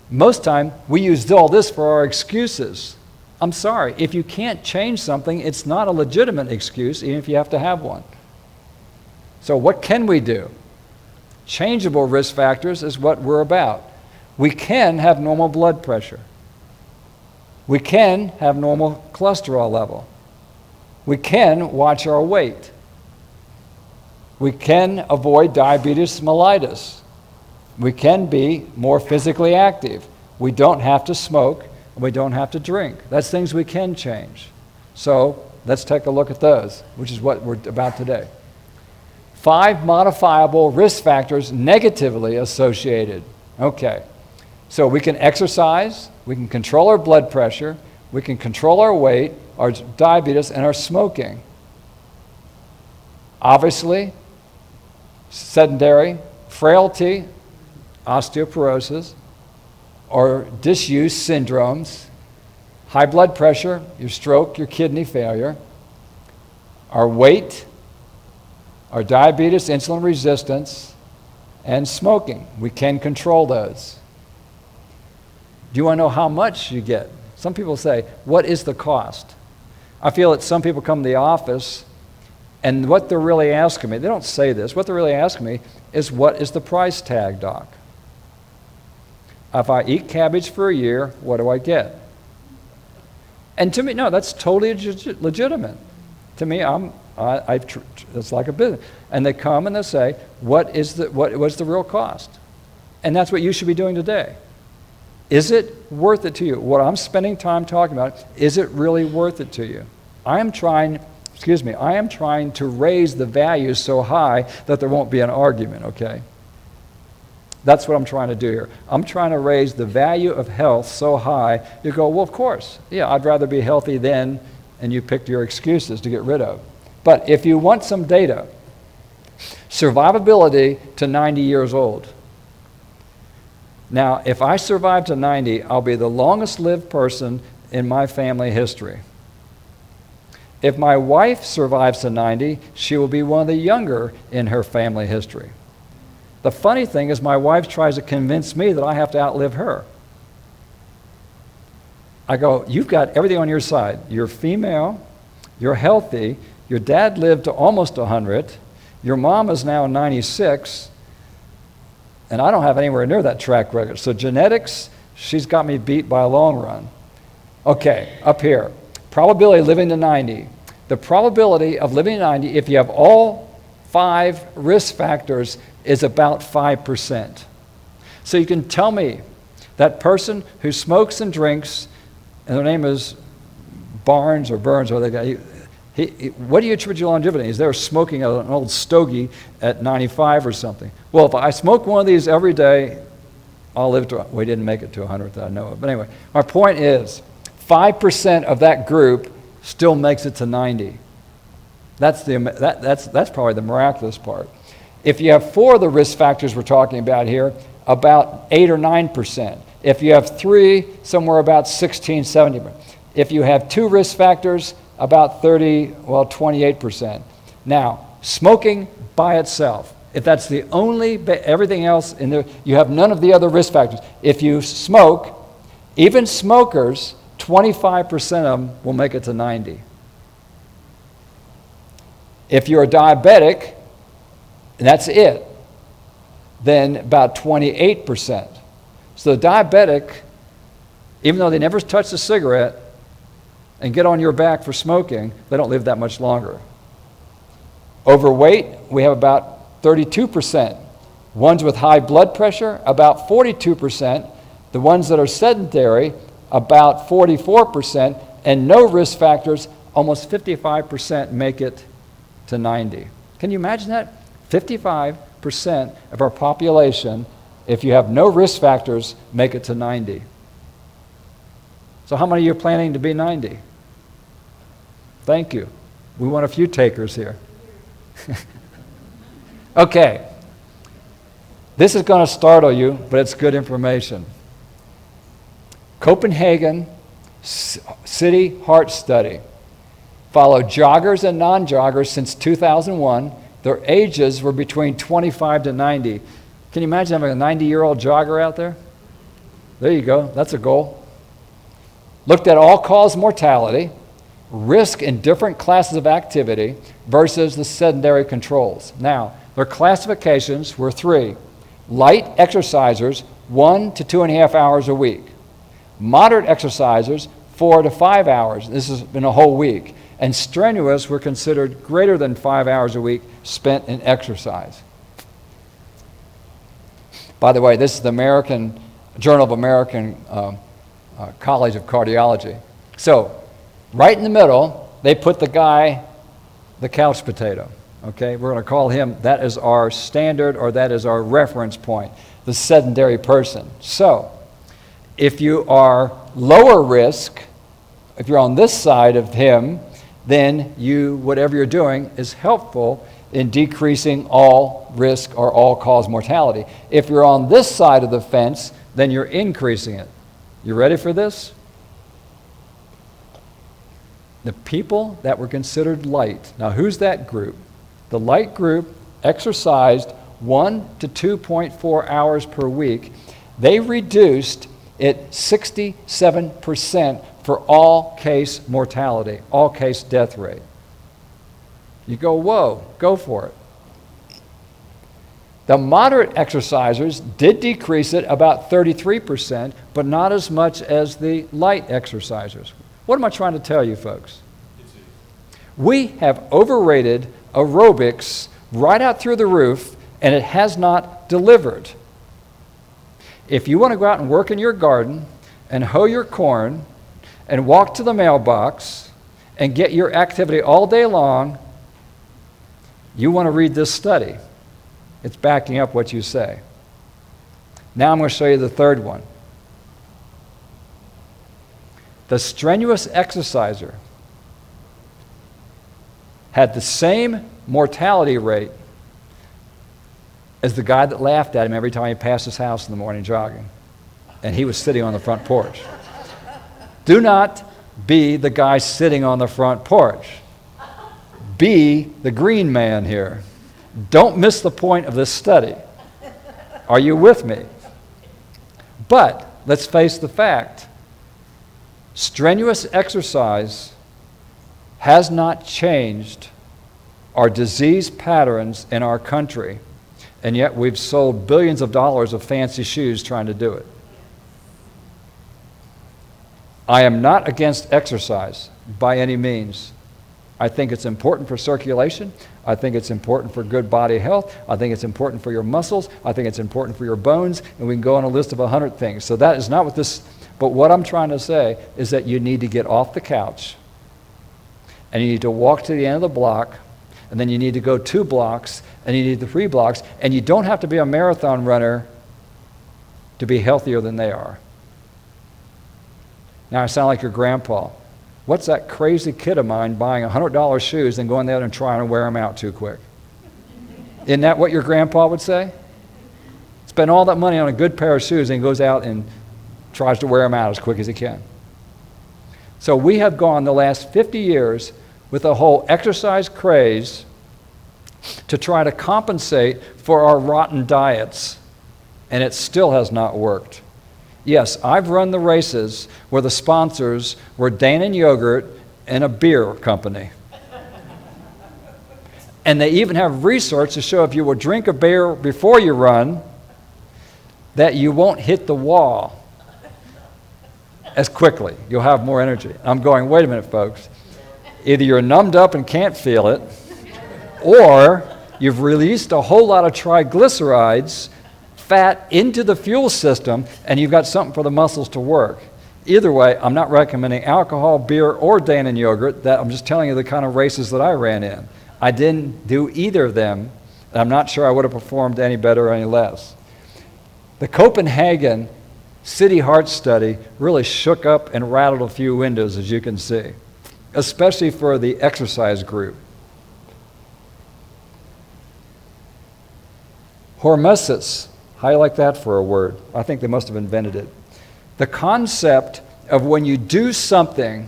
Most time, we use all this for our excuses. I'm sorry, if you can't change something, it's not a legitimate excuse, even if you have to have one. So what can we do? Changeable risk factors is what we're about. We can have normal blood pressure. We can have normal cholesterol level. We can watch our weight. We can avoid diabetes mellitus. We can be more physically active. We don't have to smoke, and we don't have to drink. That's things we can change. So let's take a look at those, which is what we're about today. 5 modifiable risk factors negatively associated. Okay, so we can exercise, we can control our blood pressure, we can control our weight, our diabetes, and our smoking. Obviously, sedentary, frailty, osteoporosis, or disuse syndromes, high blood pressure, your stroke, your kidney failure, our weight, our diabetes, insulin resistance, and smoking. We can control those. Do you want to know how much you get? Some people say, what is the cost? I feel that some people come to the office and what they're really asking me, they don't say this, what they're really asking me is, what is the price tag, doc? If I eat cabbage for a year, what do I get? And to me, no, that's totally legitimate. To me, it's like a business. And they come and they say, what's the real cost? And that's what you should be doing today. Is it worth it to you? What I'm spending time talking about, is it really worth it to you? I am trying to raise the values so high that there won't be an argument, okay? That's what I'm trying to do here. I'm trying to raise the value of health so high, you go, well, of course, yeah, I'd rather be healthy then, and you picked your excuses to get rid of. But if you want some data, survivability to 90 years old. Now, if I survive to 90, I'll be the longest lived person in my family history. If my wife survives to 90, she will be one of the younger in her family history. The funny thing is my wife tries to convince me that I have to outlive her. I go, you've got everything on your side. You're female, you're healthy, your dad lived to almost 100, your mom is now 96, and I don't have anywhere near that track record. So genetics, she's got me beat by a long run. Okay, up here. Probability of living to 90. The probability of living to 90, if you have all 5 risk factors, is about 5%. So you can tell me that person who smokes and drinks, and their name is Barnes or Burns, or What do you attribute your longevity? Is there smoking an old stogie at 95 or something? Well, if I smoke one of these every day, I'll live to, we didn't make it to 100 that I know of. But anyway, my point is 5% of that group still makes it to 90. That's probably the miraculous part. If you have 4 of the risk factors we're talking about here, about 8 or 9%. If you have 3, somewhere about 16, 17%. If you have 2 risk factors, about 28%. Now, smoking by itself, if that's the only, everything else in there, you have none of the other risk factors. If you smoke, even smokers, 25% of them will make it to 90. If you're a diabetic, and that's it, then about 28%. So the diabetic, even though they never touch a cigarette and get on your back for smoking, they don't live that much longer. Overweight, we have about 32%. Ones with high blood pressure, about 42%. The ones that are sedentary, about 44%. And no risk factors, almost 55% make it to 90. Can you imagine that? 55% of our population, if you have no risk factors, make it to 90. So how many of you are planning to be 90? Thank you. We want a few takers here. Okay. This is going to startle you, but it's good information. Copenhagen City Heart Study followed joggers and non-joggers since 2001. Their ages were between 25 to 90. Can you imagine having a 90-year-old jogger out there? There you go. That's a goal. Looked at all-cause mortality, risk in different classes of activity versus the sedentary controls. Now, their classifications were 3. Light exercisers, 1 to 2.5 hours a week. Moderate exercisers, 4 to 5 hours. This has been a whole week. And strenuous were considered greater than 5 hours a week spent in exercise. By the way, this is the American Journal of American College of Cardiology. So, right in the middle, they put the guy, the couch potato. Okay, we're going to call him, that is our standard, or that is our reference point, the sedentary person. So, if you are lower risk, if you're on this side of him, then whatever you're doing is helpful in decreasing all risk or all-cause mortality. If you're on this side of the fence, then you're increasing it. You ready for this? The people that were considered light. Now, who's that group? The light group exercised 1 to 2.4 hours per week. They reduced it 67% for all-case mortality, all-case death rate. You go, whoa, go for it. The moderate exercisers did decrease it about 33%, but not as much as the light exercisers. What am I trying to tell you, folks? We have overrated aerobics right out through the roof, and it has not delivered. If you want to go out and work in your garden and hoe your corn and walk to the mailbox and get your activity all day long, you want to read this study. It's backing up what you say. Now I'm going to show you the third one. The strenuous exerciser had the same mortality rate as the guy that laughed at him every time he passed his house in the morning jogging. And he was sitting on the front porch. Do not be the guy sitting on the front porch. Be the green man here. Don't miss the point of this study. Are you with me? But let's face the fact. Strenuous exercise has not changed our disease patterns in our country, and yet we've sold billions of dollars of fancy shoes trying to do it. I am not against exercise by any means. I think it's important for circulation. I think it's important for good body health. I think it's important for your muscles. I think it's important for your bones, and we can go on a list of 100 things. So that is not what this, but what I'm trying to say is that you need to get off the couch and you need to walk to the end of the block, and then you need to go 2 blocks, and you need the 3 blocks, and you don't have to be a marathon runner to be healthier than they are. Now I sound like your grandpa. What's that crazy kid of mine buying $100 shoes and going there and trying to wear them out too quick? Isn't that what your grandpa would say? Spend all that money on a good pair of shoes and goes out and tries to wear them out as quick as he can. So we have gone the last 50 years with a whole exercise craze to try to compensate for our rotten diets, and it still has not worked. Yes, I've run the races where the sponsors were Dannon Yogurt and a beer company. And they even have research to show if you will drink a beer before you run, that you won't hit the wall as quickly. You'll have more energy. I'm going, wait a minute, folks. Either you're numbed up and can't feel it, or you've released a whole lot of triglycerides, fat into the fuel system, and you've got something for the muscles to work. Either way, I'm not recommending alcohol, beer, or Dannon yogurt. I'm just telling you the kind of races that I ran in. I didn't do either of them, and I'm not sure I would have performed any better or any less. The Copenhagen City Heart Study really shook up and rattled a few windows, as you can see, especially for the exercise group. Hormesis. How do you like that for a word? I think they must have invented it. The concept of when you do something,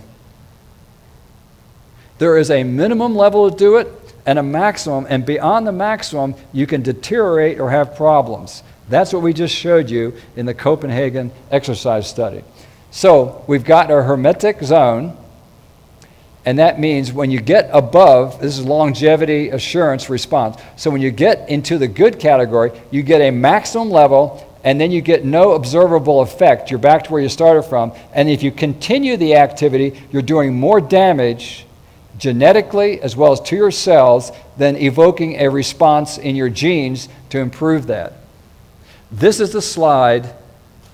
there is a minimum level to do it and a maximum, and beyond the maximum, you can deteriorate or have problems. That's what we just showed you in the Copenhagen exercise study. So we've got our hermetic zone, and that means when you get above, this is longevity assurance response. So when you get into the good category, you get a maximum level, and then you get no observable effect. You're back to where you started from. And if you continue the activity, you're doing more damage genetically as well as to your cells than evoking a response in your genes to improve that. This is the slide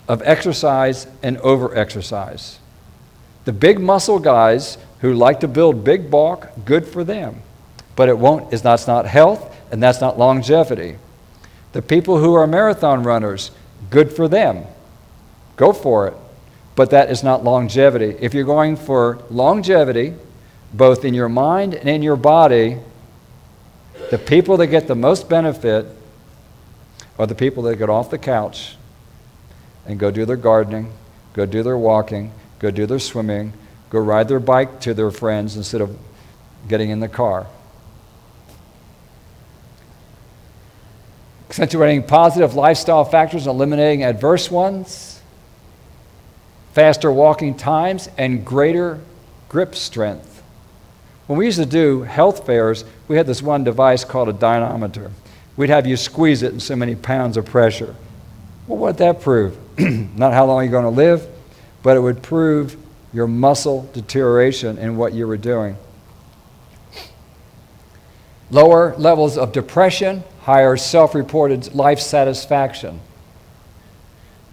of exercise and over-exercise. The big muscle guys who like to build big bulk, good for them. But that's not health, and that's not longevity. The people who are marathon runners, good for them. Go for it. But that is not longevity. If you're going for longevity, both in your mind and in your body, the people that get the most benefit are the people that get off the couch and go do their gardening, go do their walking, go do their swimming, go ride their bike to their friends instead of getting in the car. Accentuating positive lifestyle factors and eliminating adverse ones, faster walking times, and greater grip strength. When we used to do health fairs, we had this one device called a dynamometer. We'd have you squeeze it in so many pounds of pressure. Well, what did that prove? Not how long you're going to live, but it would prove your muscle deterioration in what you were doing. Lower levels of depression, higher self-reported life satisfaction.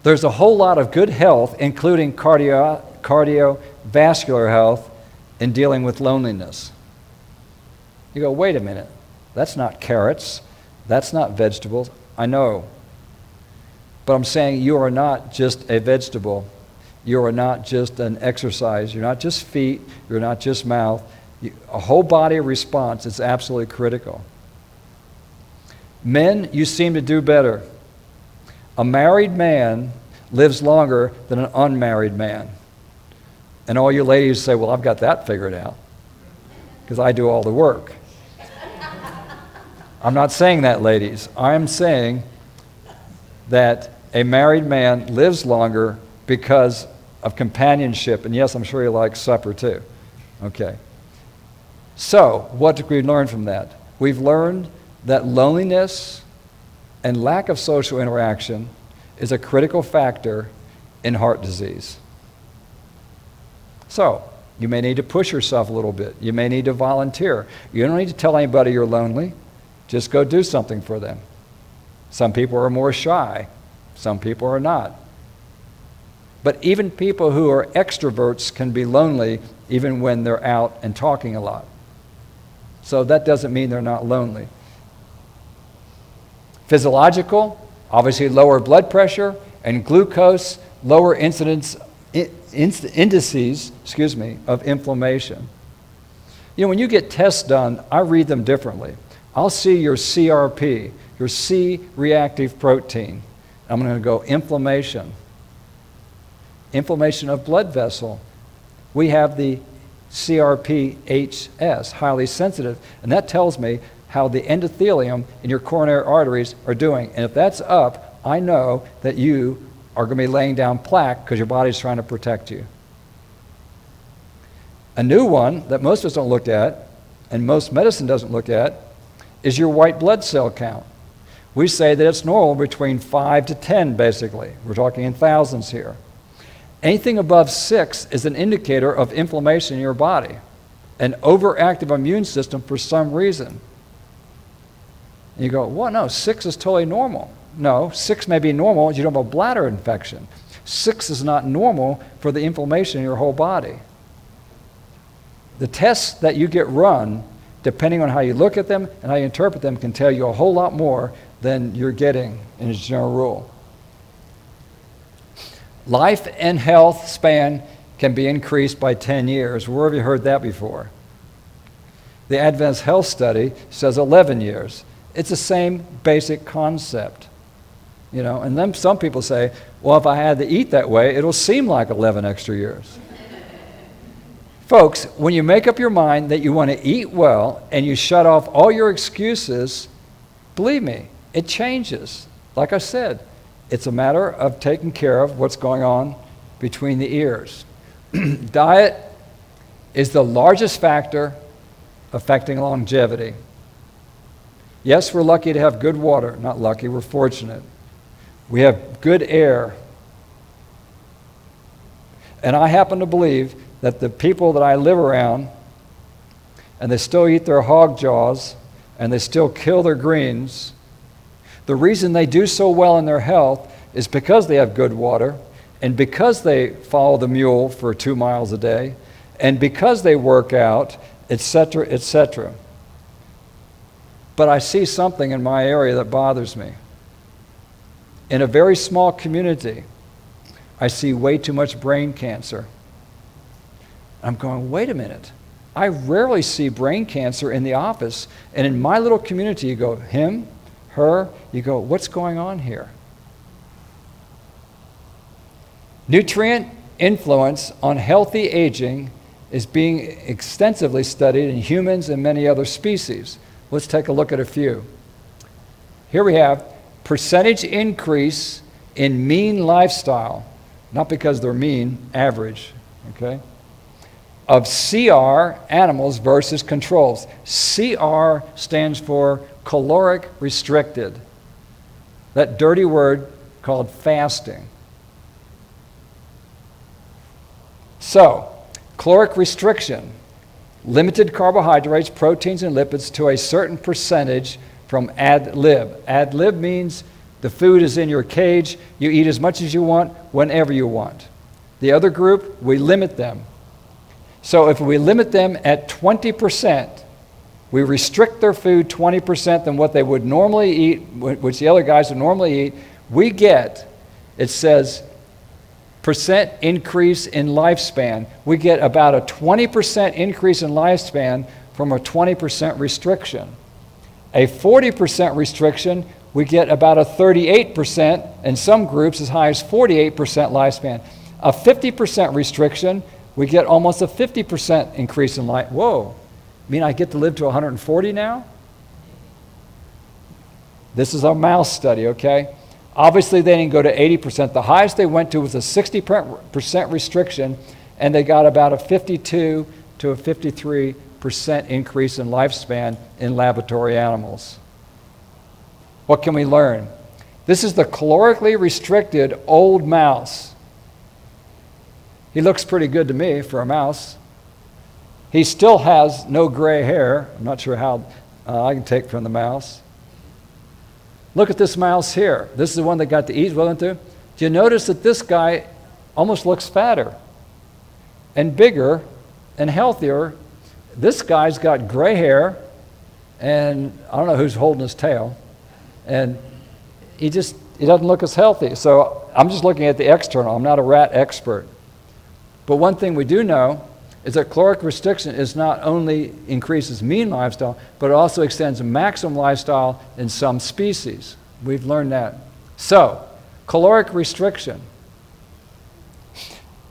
There's a whole lot of good health, including cardiovascular health, in dealing with loneliness. You go, wait a minute, that's not carrots, that's not vegetables. I know. But I'm saying you are not just a vegetable. You are not just an exercise. You're not just feet. You're not just mouth. A whole body response is absolutely critical. Men, you seem to do better. A married man lives longer than an unmarried man. And all you ladies say, well, I've got that figured out because I do all the work. I'm not saying that, ladies. I'm saying that a married man lives longer because of companionship. And yes, I'm sure he likes supper too. Okay. So, what did we learn from that? We've learned that loneliness and lack of social interaction is a critical factor in heart disease. So, you may need to push yourself a little bit. You may need to volunteer. You don't need to tell anybody you're lonely. Just go do something for them. Some people are more shy. Some people are not. But even people who are extroverts can be lonely even when they're out and talking a lot. So that doesn't mean they're not lonely. Physiological, obviously lower blood pressure and glucose, lower indices of inflammation. You know, when you get tests done, I read them differently. I'll see your CRP, your C-reactive protein. I'm going to go inflammation. Inflammation of blood vessel. We have the CRP-HS, highly sensitive, and that tells me how the endothelium in your coronary arteries are doing. And if that's up, I know that you are going to be laying down plaque because your body's trying to protect you. A new one that most of us don't look at, and most medicine doesn't look at, is your white blood cell count. We say that it's normal between 5 to 10, basically. We're talking in thousands here. Anything above 6 is an indicator of inflammation in your body, an overactive immune system for some reason. And you go, well, no, 6 is totally normal. No, 6 may be normal if you don't have a bladder infection. 6 is not normal for the inflammation in your whole body. The tests that you get run, depending on how you look at them and how you interpret them, can tell you a whole lot more than you're getting in a general rule. Life and health span can be increased by 10 years. Where have you heard that before? The Advanced Health Study says 11 years. It's the same basic concept. You know, and then some people say, well, if I had to eat that way, it'll seem like 11 extra years. Folks, when you make up your mind that you want to eat well and you shut off all your excuses, believe me, it changes. Like I said, it's a matter of taking care of what's going on between the ears. Diet is the largest factor affecting longevity. Yes, we're lucky to have good water. Not lucky, we're fortunate. We have good air. And I happen to believe that the people that I live around, and they still eat their hog jaws, and they still kill their greens, the reason they do so well in their health is because they have good water, and because they follow the mule for 2 miles a day, and because they work out, etc., etc. But I see something in my area that bothers me. In a very small community, I see way too much brain cancer. I'm going, wait a minute. I rarely see brain cancer in the office. And in my little community, you go, him, her, you go, what's going on here? Nutrient influence on healthy aging is being extensively studied in humans and many other species. Let's take a look at a few. Here we have percentage increase in mean lifestyle, not because they're mean, average, okay, of CR animals versus controls. CR stands for caloric restricted, that dirty word called fasting. So, caloric restriction, limited carbohydrates, proteins, and lipids to a certain percentage from ad lib. Ad lib means the food is in your cage, you eat as much as you want, whenever you want. The other group, we limit them. So if we limit them at 20%, we restrict their food 20% than what they would normally eat, which the other guys would normally eat, we get, it says, percent increase in lifespan. We get about a 20% increase in lifespan from a 20% restriction. A 40% restriction, we get about a 38%, and some groups as high as 48% lifespan. A 50% restriction, we get almost a 50% increase in life. Whoa, you mean I get to live to 140 now? This is a mouse study, okay? Obviously, they didn't go to 80%. The highest they went to was a 60% restriction, and they got about a 52 to a 53% increase in lifespan in laboratory animals. What can we learn? This is the calorically restricted old mouse. He looks pretty good to me for a mouse. He still has no gray hair. I'm not sure how I can take from the mouse. Look at this mouse here. This is the one that got to eat, wasn't it? Do you notice that this guy almost looks fatter and bigger and healthier. This guy's got gray hair, and I don't know who's holding his tail, and he doesn't look as healthy. So I'm just looking at the external. I'm not a rat expert. But one thing we do know is that caloric restriction is not only increases mean lifestyle, but it also extends maximum lifestyle in some species. We've learned that. So, caloric restriction.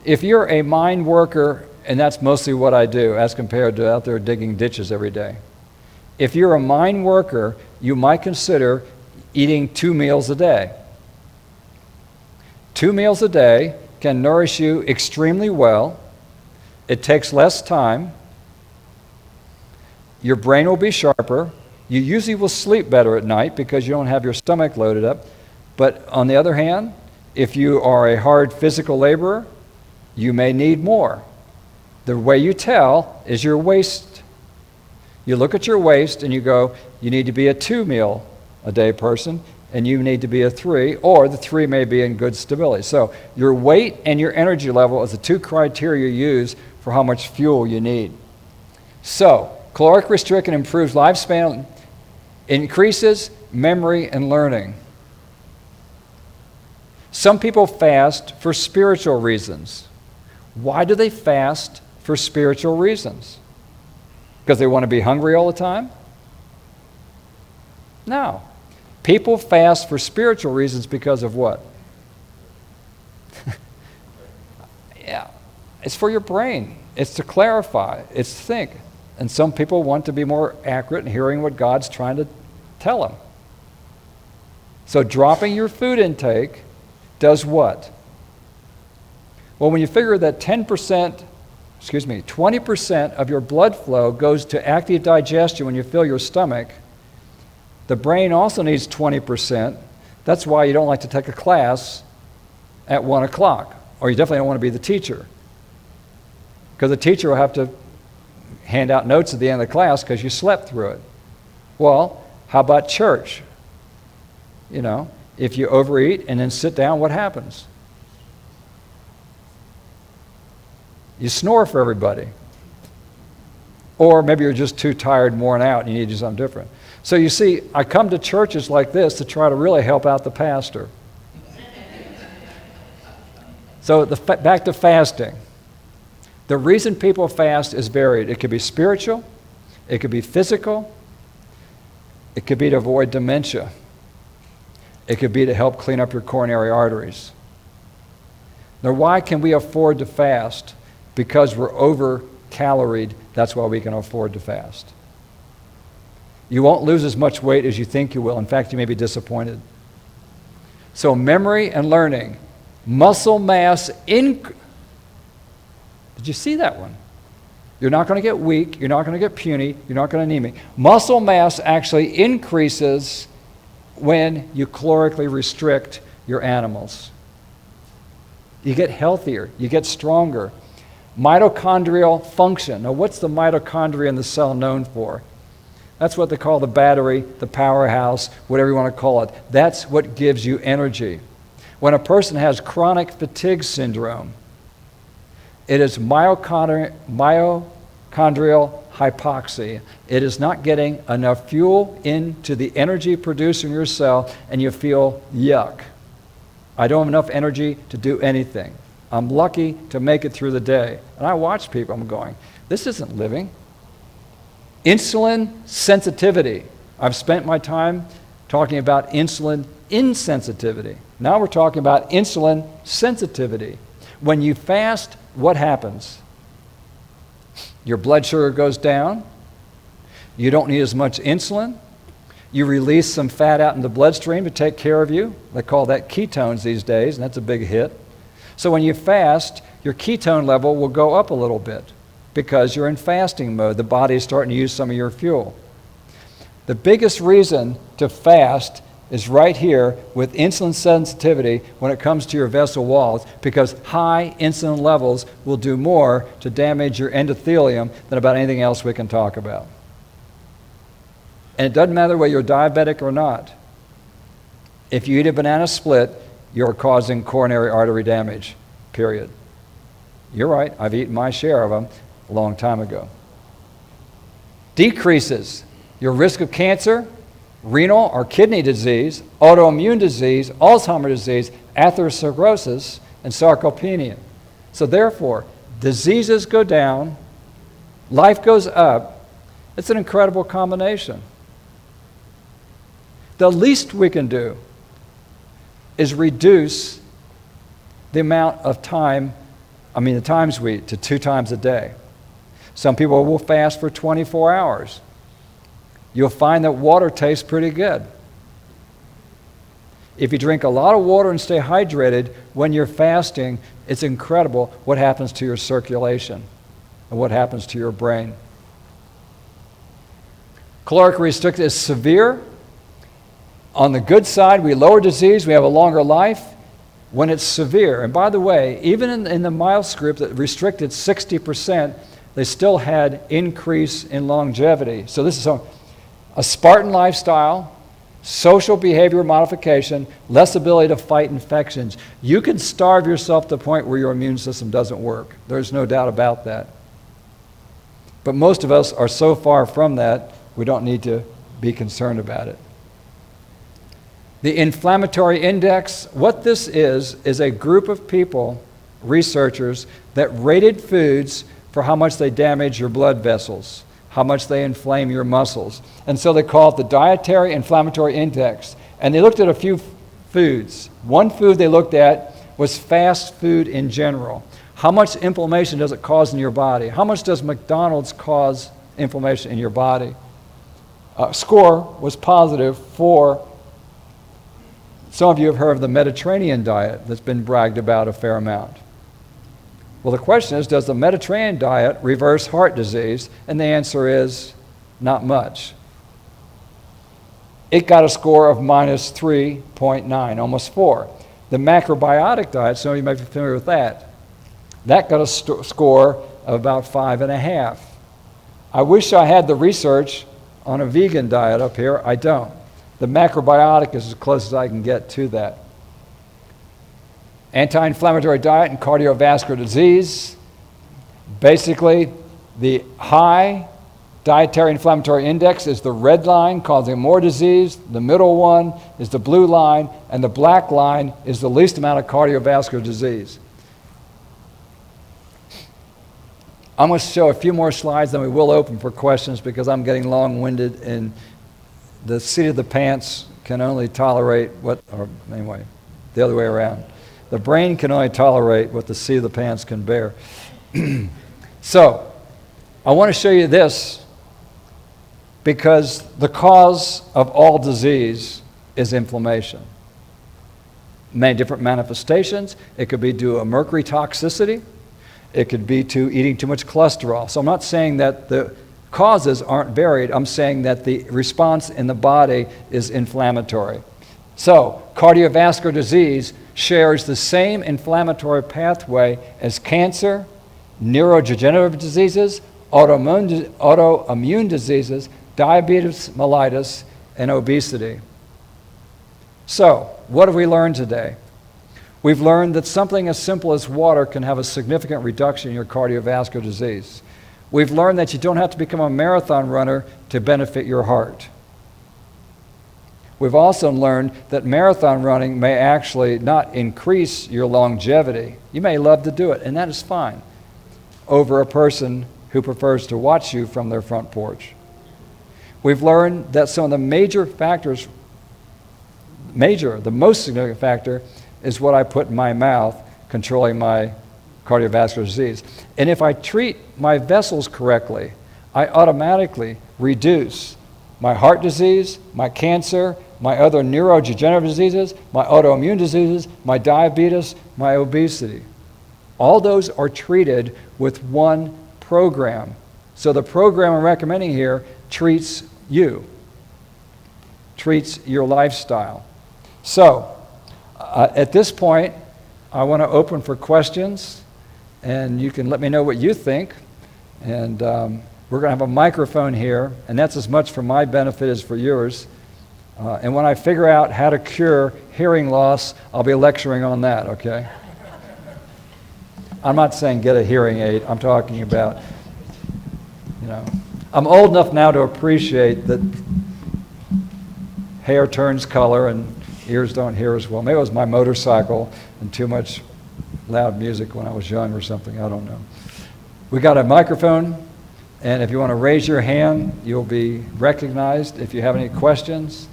If you're a mine worker, and that's mostly what I do as compared to out there digging ditches every day. If you're a mine worker, you might consider eating 2 meals a day. 2 meals a day can nourish you extremely well. It takes less time. Your brain will be sharper. You usually will sleep better at night because you don't have your stomach loaded up. But on the other hand, if you are a hard physical laborer, you may need more. The way you tell is your waist. You look at your waist and you go, you need to be a 2 meal a day person, and you need to be a 3, or the 3 may be in good stability. So your weight and your energy level is the 2 criteria you use for how much fuel you need. So caloric restriction improves lifespan, increases memory and learning. Some people fast for spiritual reasons. Why do they fast for spiritual reasons? Because they want to be hungry all the time? No. People fast for spiritual reasons because of what? Yeah. It's for your brain. It's to clarify. It's to think. And some people want to be more accurate in hearing what God's trying to tell them. So dropping your food intake does what? Well, when you figure that 20% of your blood flow goes to active digestion when you fill your stomach, the brain also needs 20%. That's why you don't like to take a class at 1 o'clock, or you definitely don't want to be the teacher. Because the teacher will have to hand out notes at the end of the class because you slept through it. Well, how about church? You know, if you overeat and then sit down, what happens? You snore for everybody. Or maybe you're just too tired and worn out and you need to do something different. So you see, I come to churches like this to try to really help out the pastor. So back to fasting. The reason people fast is varied. It could be spiritual, it could be physical, it could be to avoid dementia, it could be to help clean up your coronary arteries. Now, why can we afford to fast? Because we're over-caloried. That's why we can afford to fast. You won't lose as much weight as you think you will. In fact, you may be disappointed. So memory and learning. Muscle mass Did you see that one? You're not going to get weak. You're not going to get puny. You're not going to anemic. Muscle mass actually increases when you calorically restrict your animals. You get healthier. You get stronger. Mitochondrial function. Now, what's the mitochondria in the cell known for? That's what they call the battery, the powerhouse, whatever you want to call it. That's what gives you energy. When a person has chronic fatigue syndrome, it is mitochondrial hypoxia. It is not getting enough fuel into the energy produced in your cell, and you feel yuck. I don't have enough energy to do anything. I'm lucky to make it through the day. And I watch people, I'm going, this isn't living. Insulin sensitivity. I've spent my time talking about insulin insensitivity. Now we're talking about insulin sensitivity. When you fast, what happens? Your blood sugar goes down. You don't need as much insulin. You release some fat out in the bloodstream to take care of you. They call that ketones these days, and that's a big hit. So when you fast, your ketone level will go up a little bit because you're in fasting mode. The body is starting to use some of your fuel. The biggest reason to fast is right here with insulin sensitivity when it comes to your vessel walls, because high insulin levels will do more to damage your endothelium than about anything else we can talk about. And it doesn't matter whether you're diabetic or not. If you eat a banana split, you're causing coronary artery damage. period. You're right, I've eaten my share of them a long time ago. Decreases your risk of cancer, renal or kidney disease, autoimmune disease, Alzheimer's disease, atherosclerosis, and sarcopenia. So therefore, diseases go down, life goes up. It's an incredible combination. The least we can do is reduce the amount of time, the times we eat to 2 times a day. Some people will fast for 24 hours. You'll find that water tastes pretty good. If you drink a lot of water and stay hydrated when you're fasting, it's incredible what happens to your circulation and what happens to your brain. Caloric restriction is severe. On the good side, we lower disease, we have a longer life. When it's severe, and by the way, even in the mild group that restricted 60%, they still had increase in longevity. So this is a Spartan lifestyle, social behavior modification, less ability to fight infections. You can starve yourself to the point where your immune system doesn't work. There's no doubt about that. But most of us are so far from that, we don't need to be concerned about it. The inflammatory index, what this is a group of people, researchers, that rated foods for how much they damage your blood vessels, how much they inflame your muscles. And so they call it the dietary inflammatory index. And they looked at a few foods. One food they looked at was fast food in general. How much inflammation does it cause in your body? How much does McDonald's cause inflammation in your body? Score was positive for, some of you have heard of the Mediterranean diet that's been bragged about a fair amount. Well, the question is, does the Mediterranean diet reverse heart disease? And the answer is not much. It got a score of minus 3.9, almost 4. The macrobiotic diet, some of you might be familiar with that, that got a score of about 5.5. I wish I had the research on a vegan diet up here. I don't. The macrobiotic is as close as I can get to that. Anti-inflammatory diet and cardiovascular disease. Basically, the high dietary inflammatory index is the red line, causing more disease. The middle one is the blue line, and the black line is the least amount of cardiovascular disease. I'm going to show a few more slides, then we will open for questions because I'm getting long-winded, and the seat of the pants can only tolerate the other way around. The brain can only tolerate what the seat of the pants can bear. So, I want to show you this because the cause of all disease is inflammation. Many different manifestations. It could be due to a mercury toxicity. It could be to eating too much cholesterol. So I'm not saying that the causes aren't varied. I'm saying that the response in the body is inflammatory. So, cardiovascular disease shares the same inflammatory pathway as cancer, neurodegenerative diseases, autoimmune diseases, diabetes mellitus, and obesity. So, what have we learned today? We've learned that something as simple as water can have a significant reduction in your cardiovascular disease. We've learned that you don't have to become a marathon runner to benefit your heart. We've also learned that marathon running may actually not increase your longevity. You may love to do it, and that is fine, over a person who prefers to watch you from their front porch. We've learned that some of the major factors, the most significant factor, is what I put in my mouth, controlling my cardiovascular disease. And if I treat my vessels correctly, I automatically reduce my heart disease, my cancer, my other neurodegenerative diseases, my autoimmune diseases, my diabetes, my obesity. All those are treated with one program. So the program I'm recommending here treats you, treats your lifestyle. So, at this point, I want to open for questions, and you can let me know what you think. And we're going to have a microphone here, and that's as much for my benefit as for yours. And when I figure out how to cure hearing loss, I'll be lecturing on that, okay? I'm not saying get a hearing aid. I'm talking about, I'm old enough now to appreciate that hair turns color and ears don't hear as well. Maybe it was my motorcycle and too much loud music when I was young or something. I don't know. We got a microphone, and if you want to raise your hand, you'll be recognized. If you have any questions,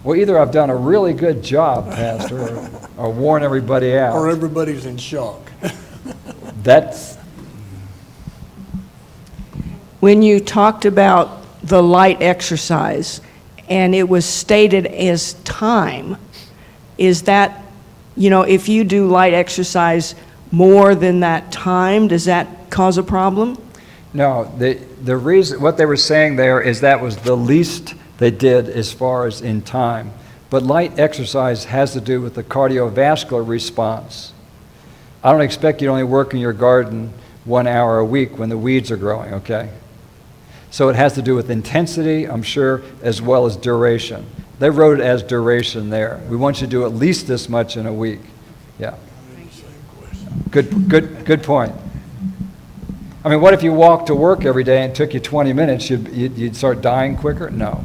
well, either I've done a really good job, Pastor, or worn everybody out. Or everybody's in shock. That's... When you talked about the light exercise, and it was stated as time, is that, if you do light exercise more than that time, does that cause a problem? No, the reason, what they were saying there is that was the least they did as far as in time. But light exercise has to do with the cardiovascular response. I don't expect you to only work in your garden 1 hour a week when the weeds are growing, okay? So it has to do with intensity, I'm sure, as well as duration. They wrote it as duration there. We want you to do at least this much in a week. Yeah. Good point. I mean, what if you walked to work every day and it took you 20 minutes? You'd start dying quicker? No.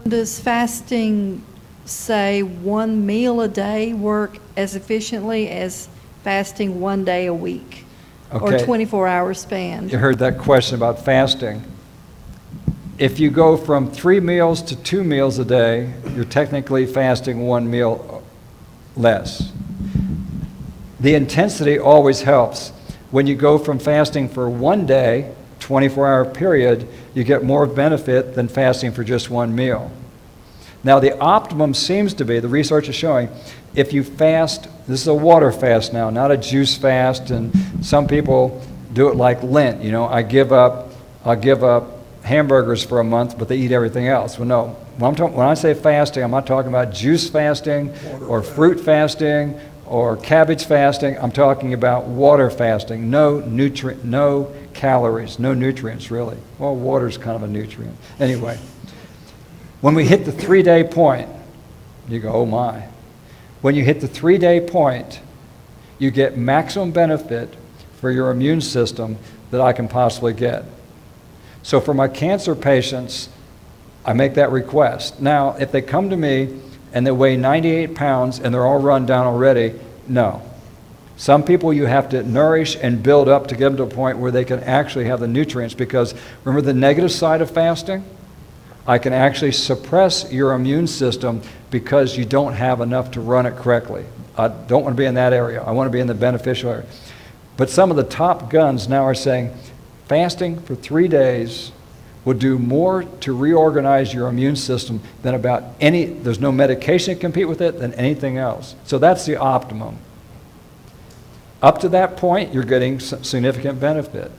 Does fasting, say, 1 meal a day work as efficiently as fasting 1 day a week? Or Okay. 24-hour span? You heard that question about fasting. If you go from 3 meals to 2 meals a day, you're technically fasting 1 meal less. The intensity always helps. When you go from fasting for 1 day, 24-hour period, you get more benefit than fasting for just 1 meal. Now, the optimum seems to be, the research is showing, if you fast, this is a water fast now, not a juice fast, and some people do it like Lent. I'll give up hamburgers for a month, but they eat everything else. Well, no. When I say fasting, I'm not talking about juice fasting or fruit fasting or cabbage fasting. I'm talking about water fasting. No calories, no nutrients, really. Well, water's kind of a nutrient. Anyway, when we hit the 3-day point, you go, oh my. When you hit the 3-day point, you get maximum benefit for your immune system that I can possibly get. So for my cancer patients, I make that request. Now, if they come to me and they weigh 98 pounds and they're all run down already, no. Some people you have to nourish and build up to get them to a point where they can actually have the nutrients, because remember the negative side of fasting? I can actually suppress your immune system because you don't have enough to run it correctly. I don't want to be in that area. I want to be in the beneficial area. But some of the top guns now are saying fasting for 3 days will do more to reorganize your immune system than about there's no medication to compete with it, than anything else. So that's the optimum. Up to that point, you're getting significant benefit.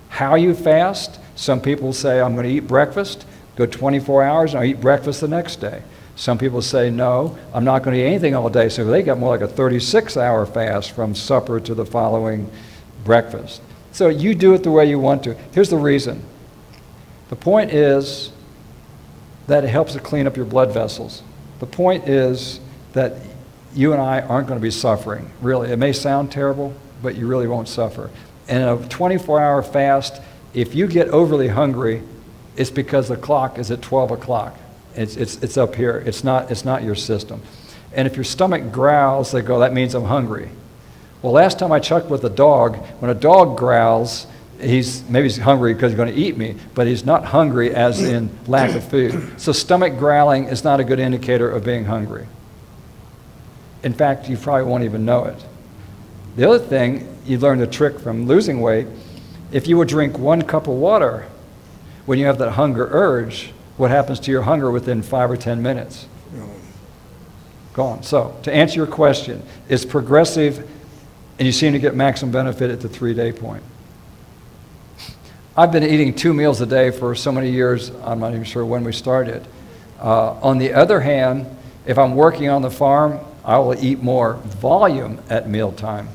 How you fast, some people say, I'm going to eat breakfast, go 24 hours, and I'll eat breakfast the next day. Some people say, no, I'm not going to eat anything all day. So they got more like a 36-hour fast from supper to the following breakfast. So you do it the way you want to. Here's the reason. The point is that it helps to clean up your blood vessels. The point is that you and I aren't going to be suffering, really. It may sound terrible, but you really won't suffer. And in a 24-hour fast, if you get overly hungry, it's because the clock is at 12 o'clock. It's up here. It's not your system. And if your stomach growls, they go, that means I'm hungry. Well, last time I checked with a dog, when a dog growls, maybe he's hungry because he's going to eat me, but he's not hungry as in lack of food. So stomach growling is not a good indicator of being hungry. In fact, you probably won't even know it. The other thing, you learn the trick from losing weight. If you would drink 1 cup of water when you have that hunger urge, what happens to your hunger within 5 or 10 minutes? Gone. So, to answer your question, it's progressive, and you seem to get maximum benefit at the 3-day point. I've been eating 2 meals a day for so many years, I'm not even sure when we started. On the other hand, if I'm working on the farm, I will eat more volume at mealtime.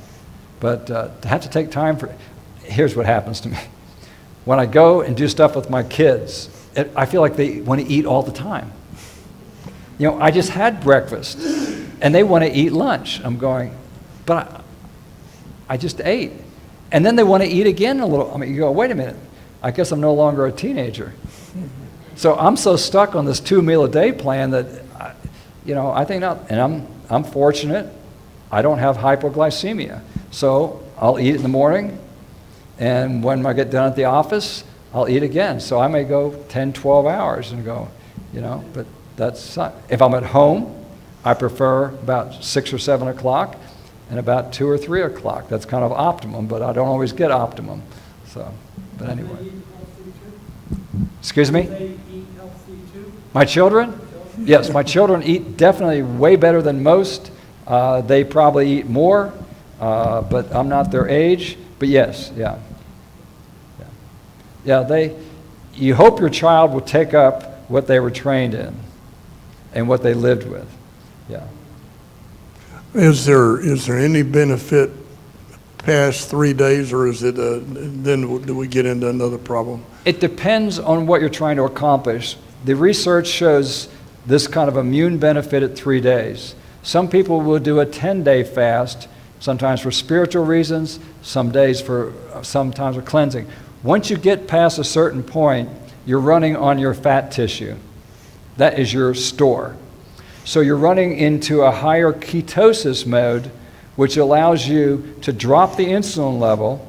But to have to take time for, here's what happens to me. When I go and do stuff with my kids, I feel like they want to eat all the time. I just had breakfast, and they want to eat lunch. I'm going, But I just ate. And then they want to eat again a little. I mean, you go, wait a minute. I guess I'm no longer a teenager. So I'm so stuck on this 2-meal-a-day plan that, I think not. And I'm fortunate. I don't have hypoglycemia. So I'll eat in the morning, and when I get done at the office, I'll eat again. So I may go 10, 12 hours and go, but that's not. If I'm at home, I prefer about 6 or 7 o'clock and about 2 or 3 o'clock. That's kind of optimum, but I don't always get optimum. So, but anyway. Excuse me? They eat healthy too? My children? Yes, my children eat definitely way better than most. They probably eat more, but I'm not their age. But yes, yeah. You hope your child will take up what they were trained in and what they lived with. Yeah. Is there any benefit past 3 days, or is it then do we get into another problem? It depends on what you're trying to accomplish. The research shows this kind of immune benefit at 3 days. Some people will do a 10-day fast, sometimes for spiritual reasons, sometimes for cleansing. Once you get past a certain point, you're running on your fat tissue. That is your store. So you're running into a higher ketosis mode, which allows you to drop the insulin level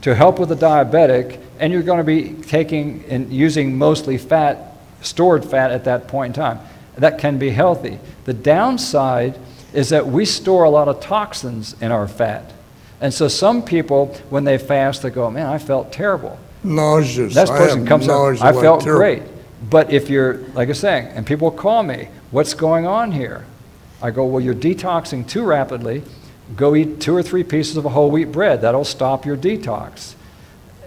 to help with the diabetic, and you're going to be taking and using mostly fat, stored fat at that point in time. That can be healthy. The downside is that we store a lot of toxins in our fat. And so some people, when they fast, they go, man, I felt terrible. Nauseous. Next person comes up, I felt great. Terrible. But if you're, like I was saying, and people call me, what's going on here? I go, well, you're detoxing too rapidly. Go eat 2 or 3 pieces of a whole wheat bread. That'll stop your detox.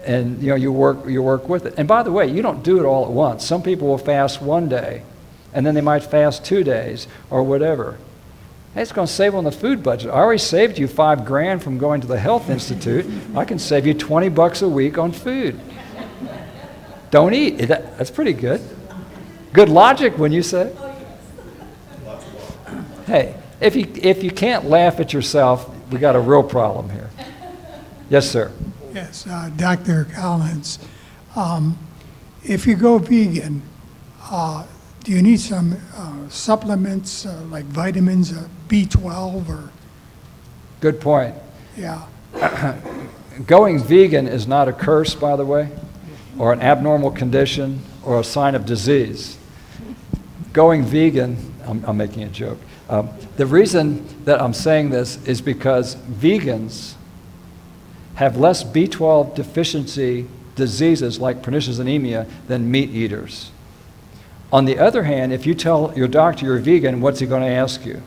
And you work with it. And by the way, you don't do it all at once. Some people will fast 1 day, and then they might fast 2 days or whatever. Hey, it's going to save on the food budget. I already saved you $5,000 from going to the Health Institute. I can save you $20 a week on food. Don't eat. That's pretty good. Good logic when you say. Hey, if you can't laugh at yourself, we got a real problem here. Yes, sir. Yes, Dr. Collins. If you go vegan, do you need some supplements like vitamins, B12 or? Good point. Yeah. Going vegan is not a curse, by the way, or an abnormal condition, or a sign of disease. Going vegan, I'm making a joke. The reason that I'm saying this is because vegans have less B12 deficiency diseases like pernicious anemia than meat eaters. On the other hand, if you tell your doctor you're vegan, what's he going to ask you?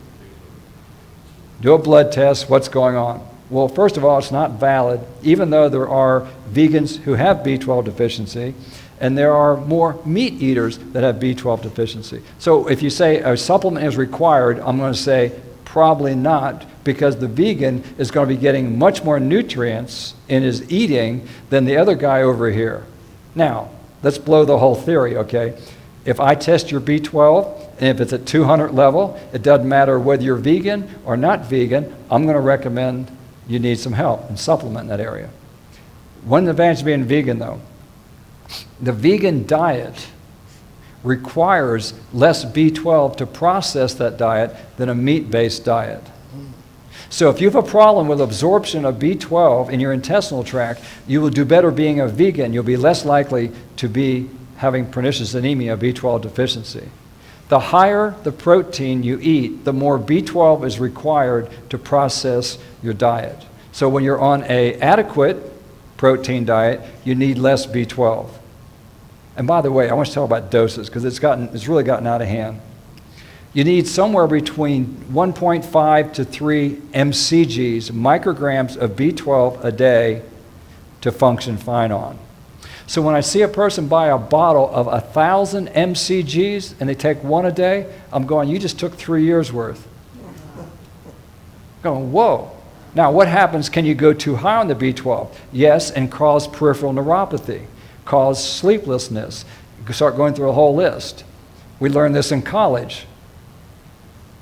Do a blood test, what's going on? Well, first of all, it's not valid, even though there are vegans who have B12 deficiency, and there are more meat eaters that have B12 deficiency. So if you say a supplement is required, I'm going to say probably not, because the vegan is going to be getting much more nutrients in his eating than the other guy over here. Now, let's blow the whole theory, okay? If I test your B12, and if it's at 200 level, it doesn't matter whether you're vegan or not vegan, I'm going to recommend you need some help and supplement in that area. One advantage of being vegan, though, the vegan diet requires less B12 to process that diet than a meat-based diet. So if you have a problem with absorption of B12 in your intestinal tract, you will do better being a vegan. You'll be less likely to be having pernicious anemia, B12 deficiency. The higher the protein you eat, the more B12 is required to process your diet. So when you're on an adequate protein diet, you need less B12. And by the way, I want to talk about doses because it's really gotten out of hand. You need somewhere between 1.5 to 3 mcgs, micrograms of B12 a day to function fine on. So when I see a person buy a bottle of 1,000 mcgs and they take 1 a day, I'm going, you just took 3 years worth. Going, whoa. Now what happens, can you go too high on the B12? Yes, and cause peripheral neuropathy, cause sleeplessness. You start going through a whole list. We learned this in college.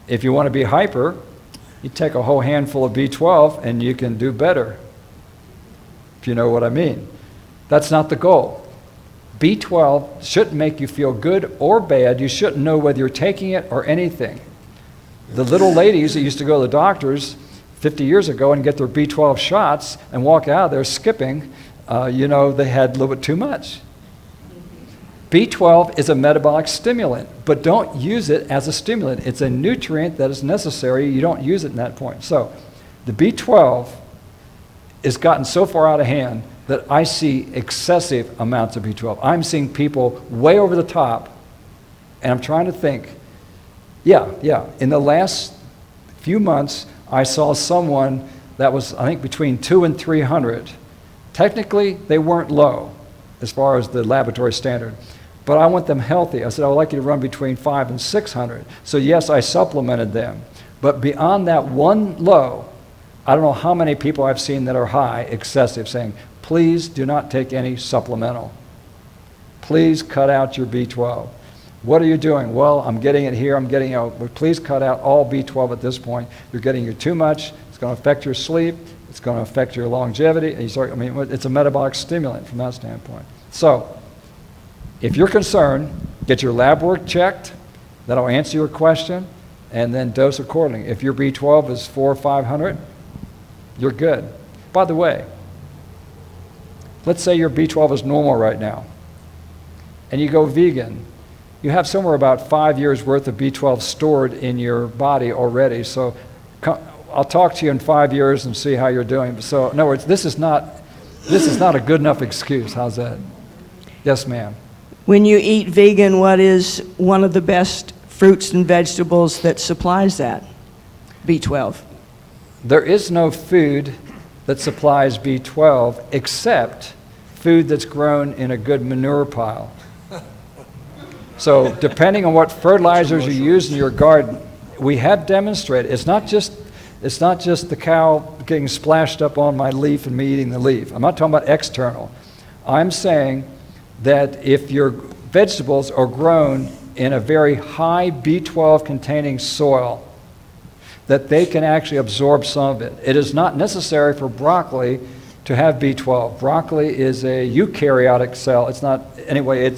If you want to be hyper, You take a whole handful of B12 and you can do better, if you know what I mean. That's not the goal. B12 shouldn't make you feel good or bad. You shouldn't know whether you're taking it or anything. The little ladies that used to go to the doctors 50 years ago and get their B12 shots and walk out of there skipping, they had a little bit too much. B12 is a metabolic stimulant, but don't use it as a stimulant. It's a nutrient that is necessary. You don't use it in that point. So the B12 has gotten so far out of hand that I see excessive amounts of B12. I'm seeing people way over the top, and I'm trying to think, in the last few months, I saw someone that was, I think, between 200 and 300. Technically, they weren't low as far as the laboratory standard, but I want them healthy. I said, I would like you to run between 500 and 600. So yes, I supplemented them. But beyond that one low, I don't know how many people I've seen that are high, excessive, saying, please do not take any supplemental. Please cut out your B12. What are you doing? Well, I'm getting it here, I'm getting it, but please cut out all B12 at this point. You're getting your too much, it's going to affect your sleep, it's going to affect your longevity, and it's a metabolic stimulant from that standpoint. So, if you're concerned, get your lab work checked, that'll answer your question, and then dose accordingly. If your B12 is 400 or 500, you're good. By the way, let's say your B12 is normal right now, and you go vegan. You have somewhere about 5 years worth of B12 stored in your body already. So I'll talk to you in 5 years and see how you're doing. So in other words, this is not a good enough excuse. How's that? Yes, ma'am. When you eat vegan, what is one of the best fruits and vegetables that supplies that B12? There is no food that supplies B12 except food that's grown in a good manure pile. So depending on what fertilizers you use in your garden, we have demonstrated it's not just the cow getting splashed up on my leaf and me eating the leaf. I'm not talking about external. I'm saying that if your vegetables are grown in a very high B12 containing soil, that they can actually absorb some of it. It is not necessary for broccoli to have B12. Broccoli is a eukaryotic cell. It's not, anyway,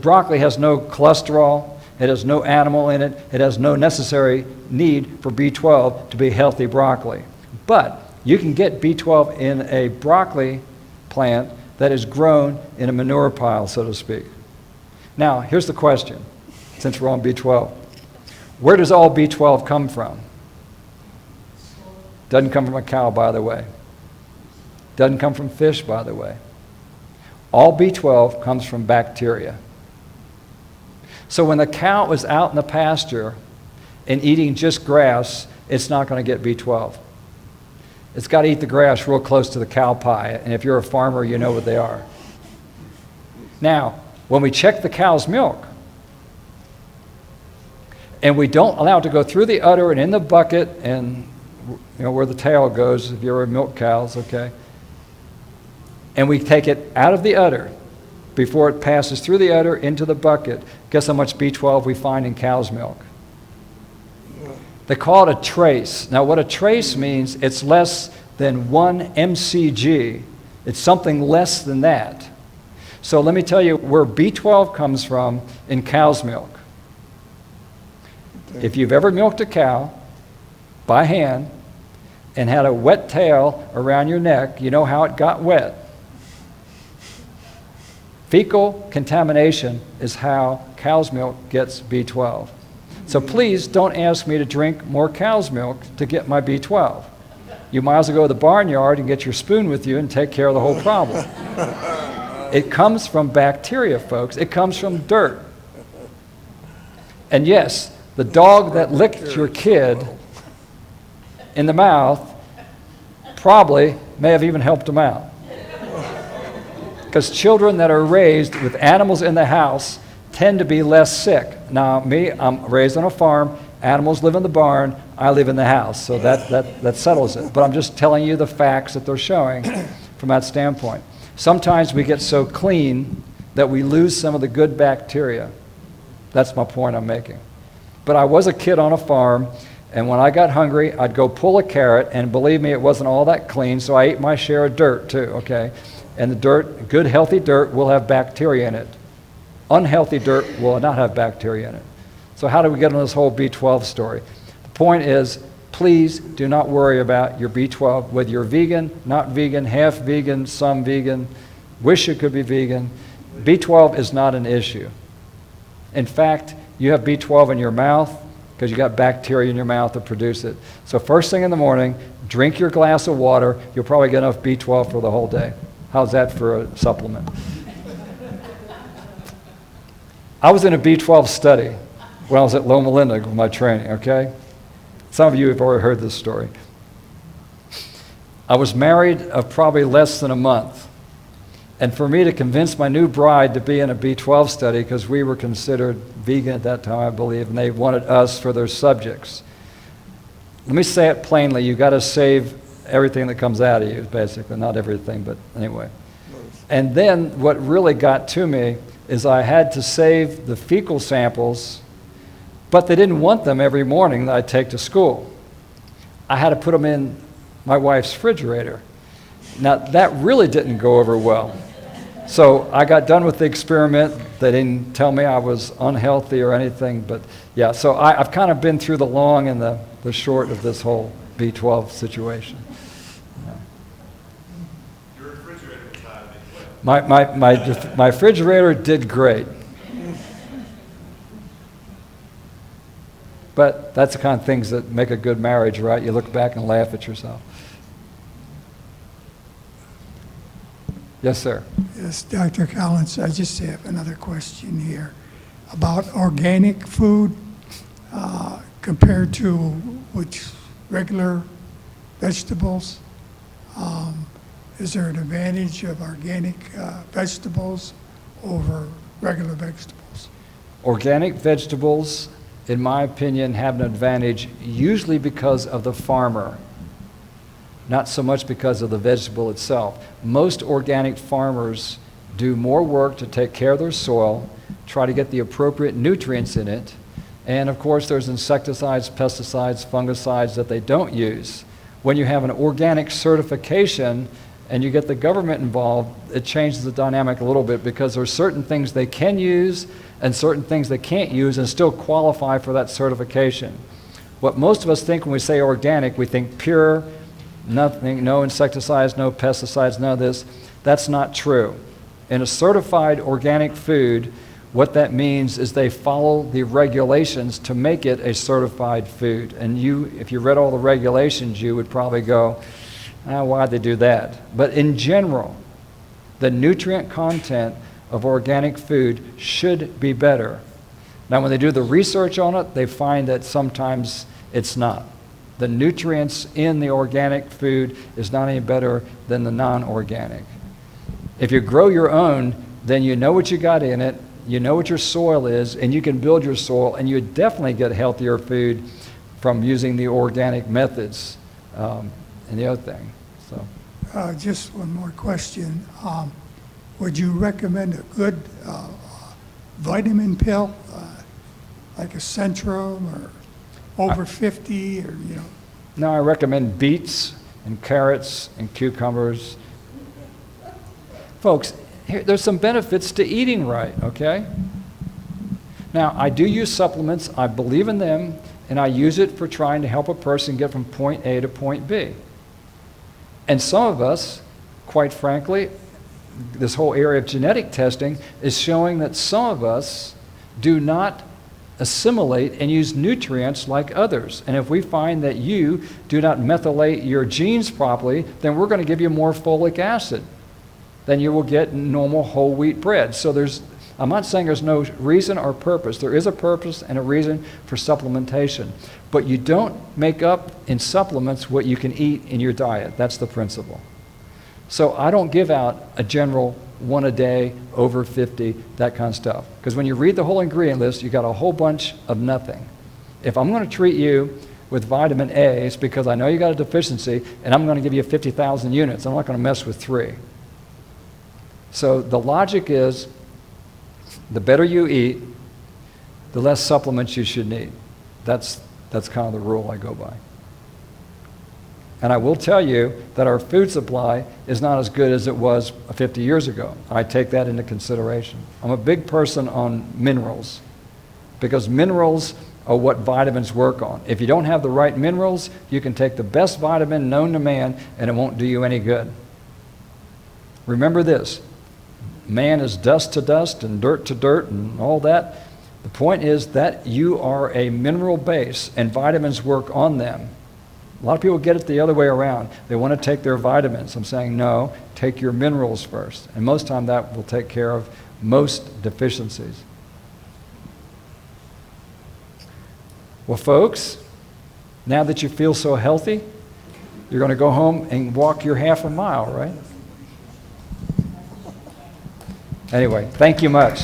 broccoli has no cholesterol, it has no animal in it, it has no necessary need for B12 to be healthy broccoli. But you can get B12 in a broccoli plant that is grown in a manure pile, so to speak. Now, here's the question, since we're on B12. Where does all B12 come from? Doesn't come from a cow, by the way. Doesn't come from fish, by the way. All B12 comes from bacteria. So when the cow is out in the pasture and eating just grass, it's not going to get B12. It's got to eat the grass real close to the cow pie, and if you're a farmer, you know what they are. Now, when we check the cow's milk, and we don't allow it to go through the udder and in the bucket and where the tail goes, if you're milk cows, okay, and we take it out of the udder before it passes through the udder into the bucket, guess how much B12 we find in cow's milk? They call it a trace. Now what a trace means, it's less than 1 mcg. It's something less than that. So let me tell you where B12 comes from in cow's milk. If you've ever milked a cow by hand and had a wet tail around your neck, you know how it got wet. Fecal contamination is how cow's milk gets B12. So please don't ask me to drink more cow's milk to get my B12. You might as well go to the barnyard and get your spoon with you and take care of the whole problem. It comes from bacteria, folks. It comes from dirt. And yes, the dog that licked your kid in the mouth probably may have even helped him out. Because children that are raised with animals in the house tend to be less sick. Now, me, I'm raised on a farm, animals live in the barn, I live in the house, so that settles it. But I'm just telling you the facts that they're showing from that standpoint. Sometimes we get so clean that we lose some of the good bacteria. That's my point I'm making. But I was a kid on a farm, And when I got hungry, I'd go pull a carrot, and believe me, it wasn't all that clean, so I ate my share of dirt too, okay? And the dirt, good healthy dirt, will have bacteria in it. Unhealthy dirt will not have bacteria in it. So how do we get on this whole B12 story? The point is, please do not worry about your B12, whether you're vegan, not vegan, half vegan, some vegan, wish you could be vegan. B12 is not an issue. In fact, you have B12 in your mouth because you got bacteria in your mouth that produce it. So first thing in the morning, drink your glass of water. You'll probably get enough B12 for the whole day. How's that for a supplement? I was in a B12 study when I was at Loma Linda with my training, okay? Some of you have already heard this story. I was married of probably less than a month. And for me to convince my new bride to be in a B12 study, because we were considered vegan at that time, I believe, and they wanted us for their subjects. Let me say it plainly, you got to save everything that comes out of you, basically. Not everything, but anyway. And then what really got to me is I had to save the fecal samples, but they didn't want them every morning that I take to school. I had to put them in my wife's refrigerator. Now, that really didn't go over well. So I got done with the experiment. They didn't tell me I was unhealthy or anything, but yeah, so I've kind of been through the long and the short of this whole B12 situation. Your refrigerator was not My refrigerator did great. But that's the kind of things that make a good marriage, right? You look back and laugh at yourself. Yes, sir. Yes, Dr. Collins, I just have another question here about organic food compared to which regular vegetables. Is there an advantage of organic vegetables over regular vegetables? Organic vegetables, in my opinion, have an advantage usually because of the farmer, not so much because of the vegetable itself. Most organic farmers do more work to take care of their soil, try to get the appropriate nutrients in it, and of course there's insecticides, pesticides, fungicides that they don't use. When you have an organic certification and you get the government involved, it changes the dynamic a little bit because there are certain things they can use and certain things they can't use and still qualify for that certification. What most of us think when we say organic, we think pure, nothing, no insecticides, no pesticides, none of this. That's not true. In a certified organic food, what that means is they follow the regulations to make it a certified food. And you, if you read all the regulations, you would probably go, why'd they do that? But in general, the nutrient content of organic food should be better. Now, when they do the research on it, they find that sometimes it's not. The nutrients in the organic food is not any better than the non-organic. If you grow your own, then you know what you got in it, you know what your soil is, and you can build your soil, and you definitely get healthier food from using the organic methods. And the other thing. So, just one more question. Would you recommend a good vitamin pill, like a Centrum or over 50, or you know? No, I recommend beets and carrots and cucumbers. Folks, there's some benefits to eating right, okay? Now, I do use supplements. I believe in them, and I use it for trying to help a person get from point A to point B. And some of us, quite frankly, this whole area of genetic testing is showing that some of us do not assimilate and use nutrients like others. And if we find that you do not methylate your genes properly, then we're going to give you more folic acid than you will get in normal whole wheat bread. So I'm not saying there's no reason or purpose. There is a purpose and a reason for supplementation. But you don't make up in supplements what you can eat in your diet. That's the principle. So I don't give out a general one a day, over 50, that kind of stuff. Because when you read the whole ingredient list, you got a whole bunch of nothing. If I'm going to treat you with vitamin A, it's because I know you got a deficiency, and I'm going to give you 50,000 units. I'm not going to mess with 3. So the logic is, the better you eat, the less supplements you should need. That's That's kind of the rule I go by. And I will tell you that our food supply is not as good as it was 50 years ago. I take that into consideration. I'm a big person on minerals because minerals are what vitamins work on. If you don't have the right minerals, you can take the best vitamin known to man and it won't do you any good. Remember this, man is dust to dust and dirt to dirt and all that. The point is that you are a mineral base and vitamins work on them. A lot of people get it the other way around. They want to take their vitamins. I'm saying, no, take your minerals first. And most time that will take care of most deficiencies. Well, folks, now that you feel so healthy, you're going to go home and walk your half a mile, right? Anyway, thank you much.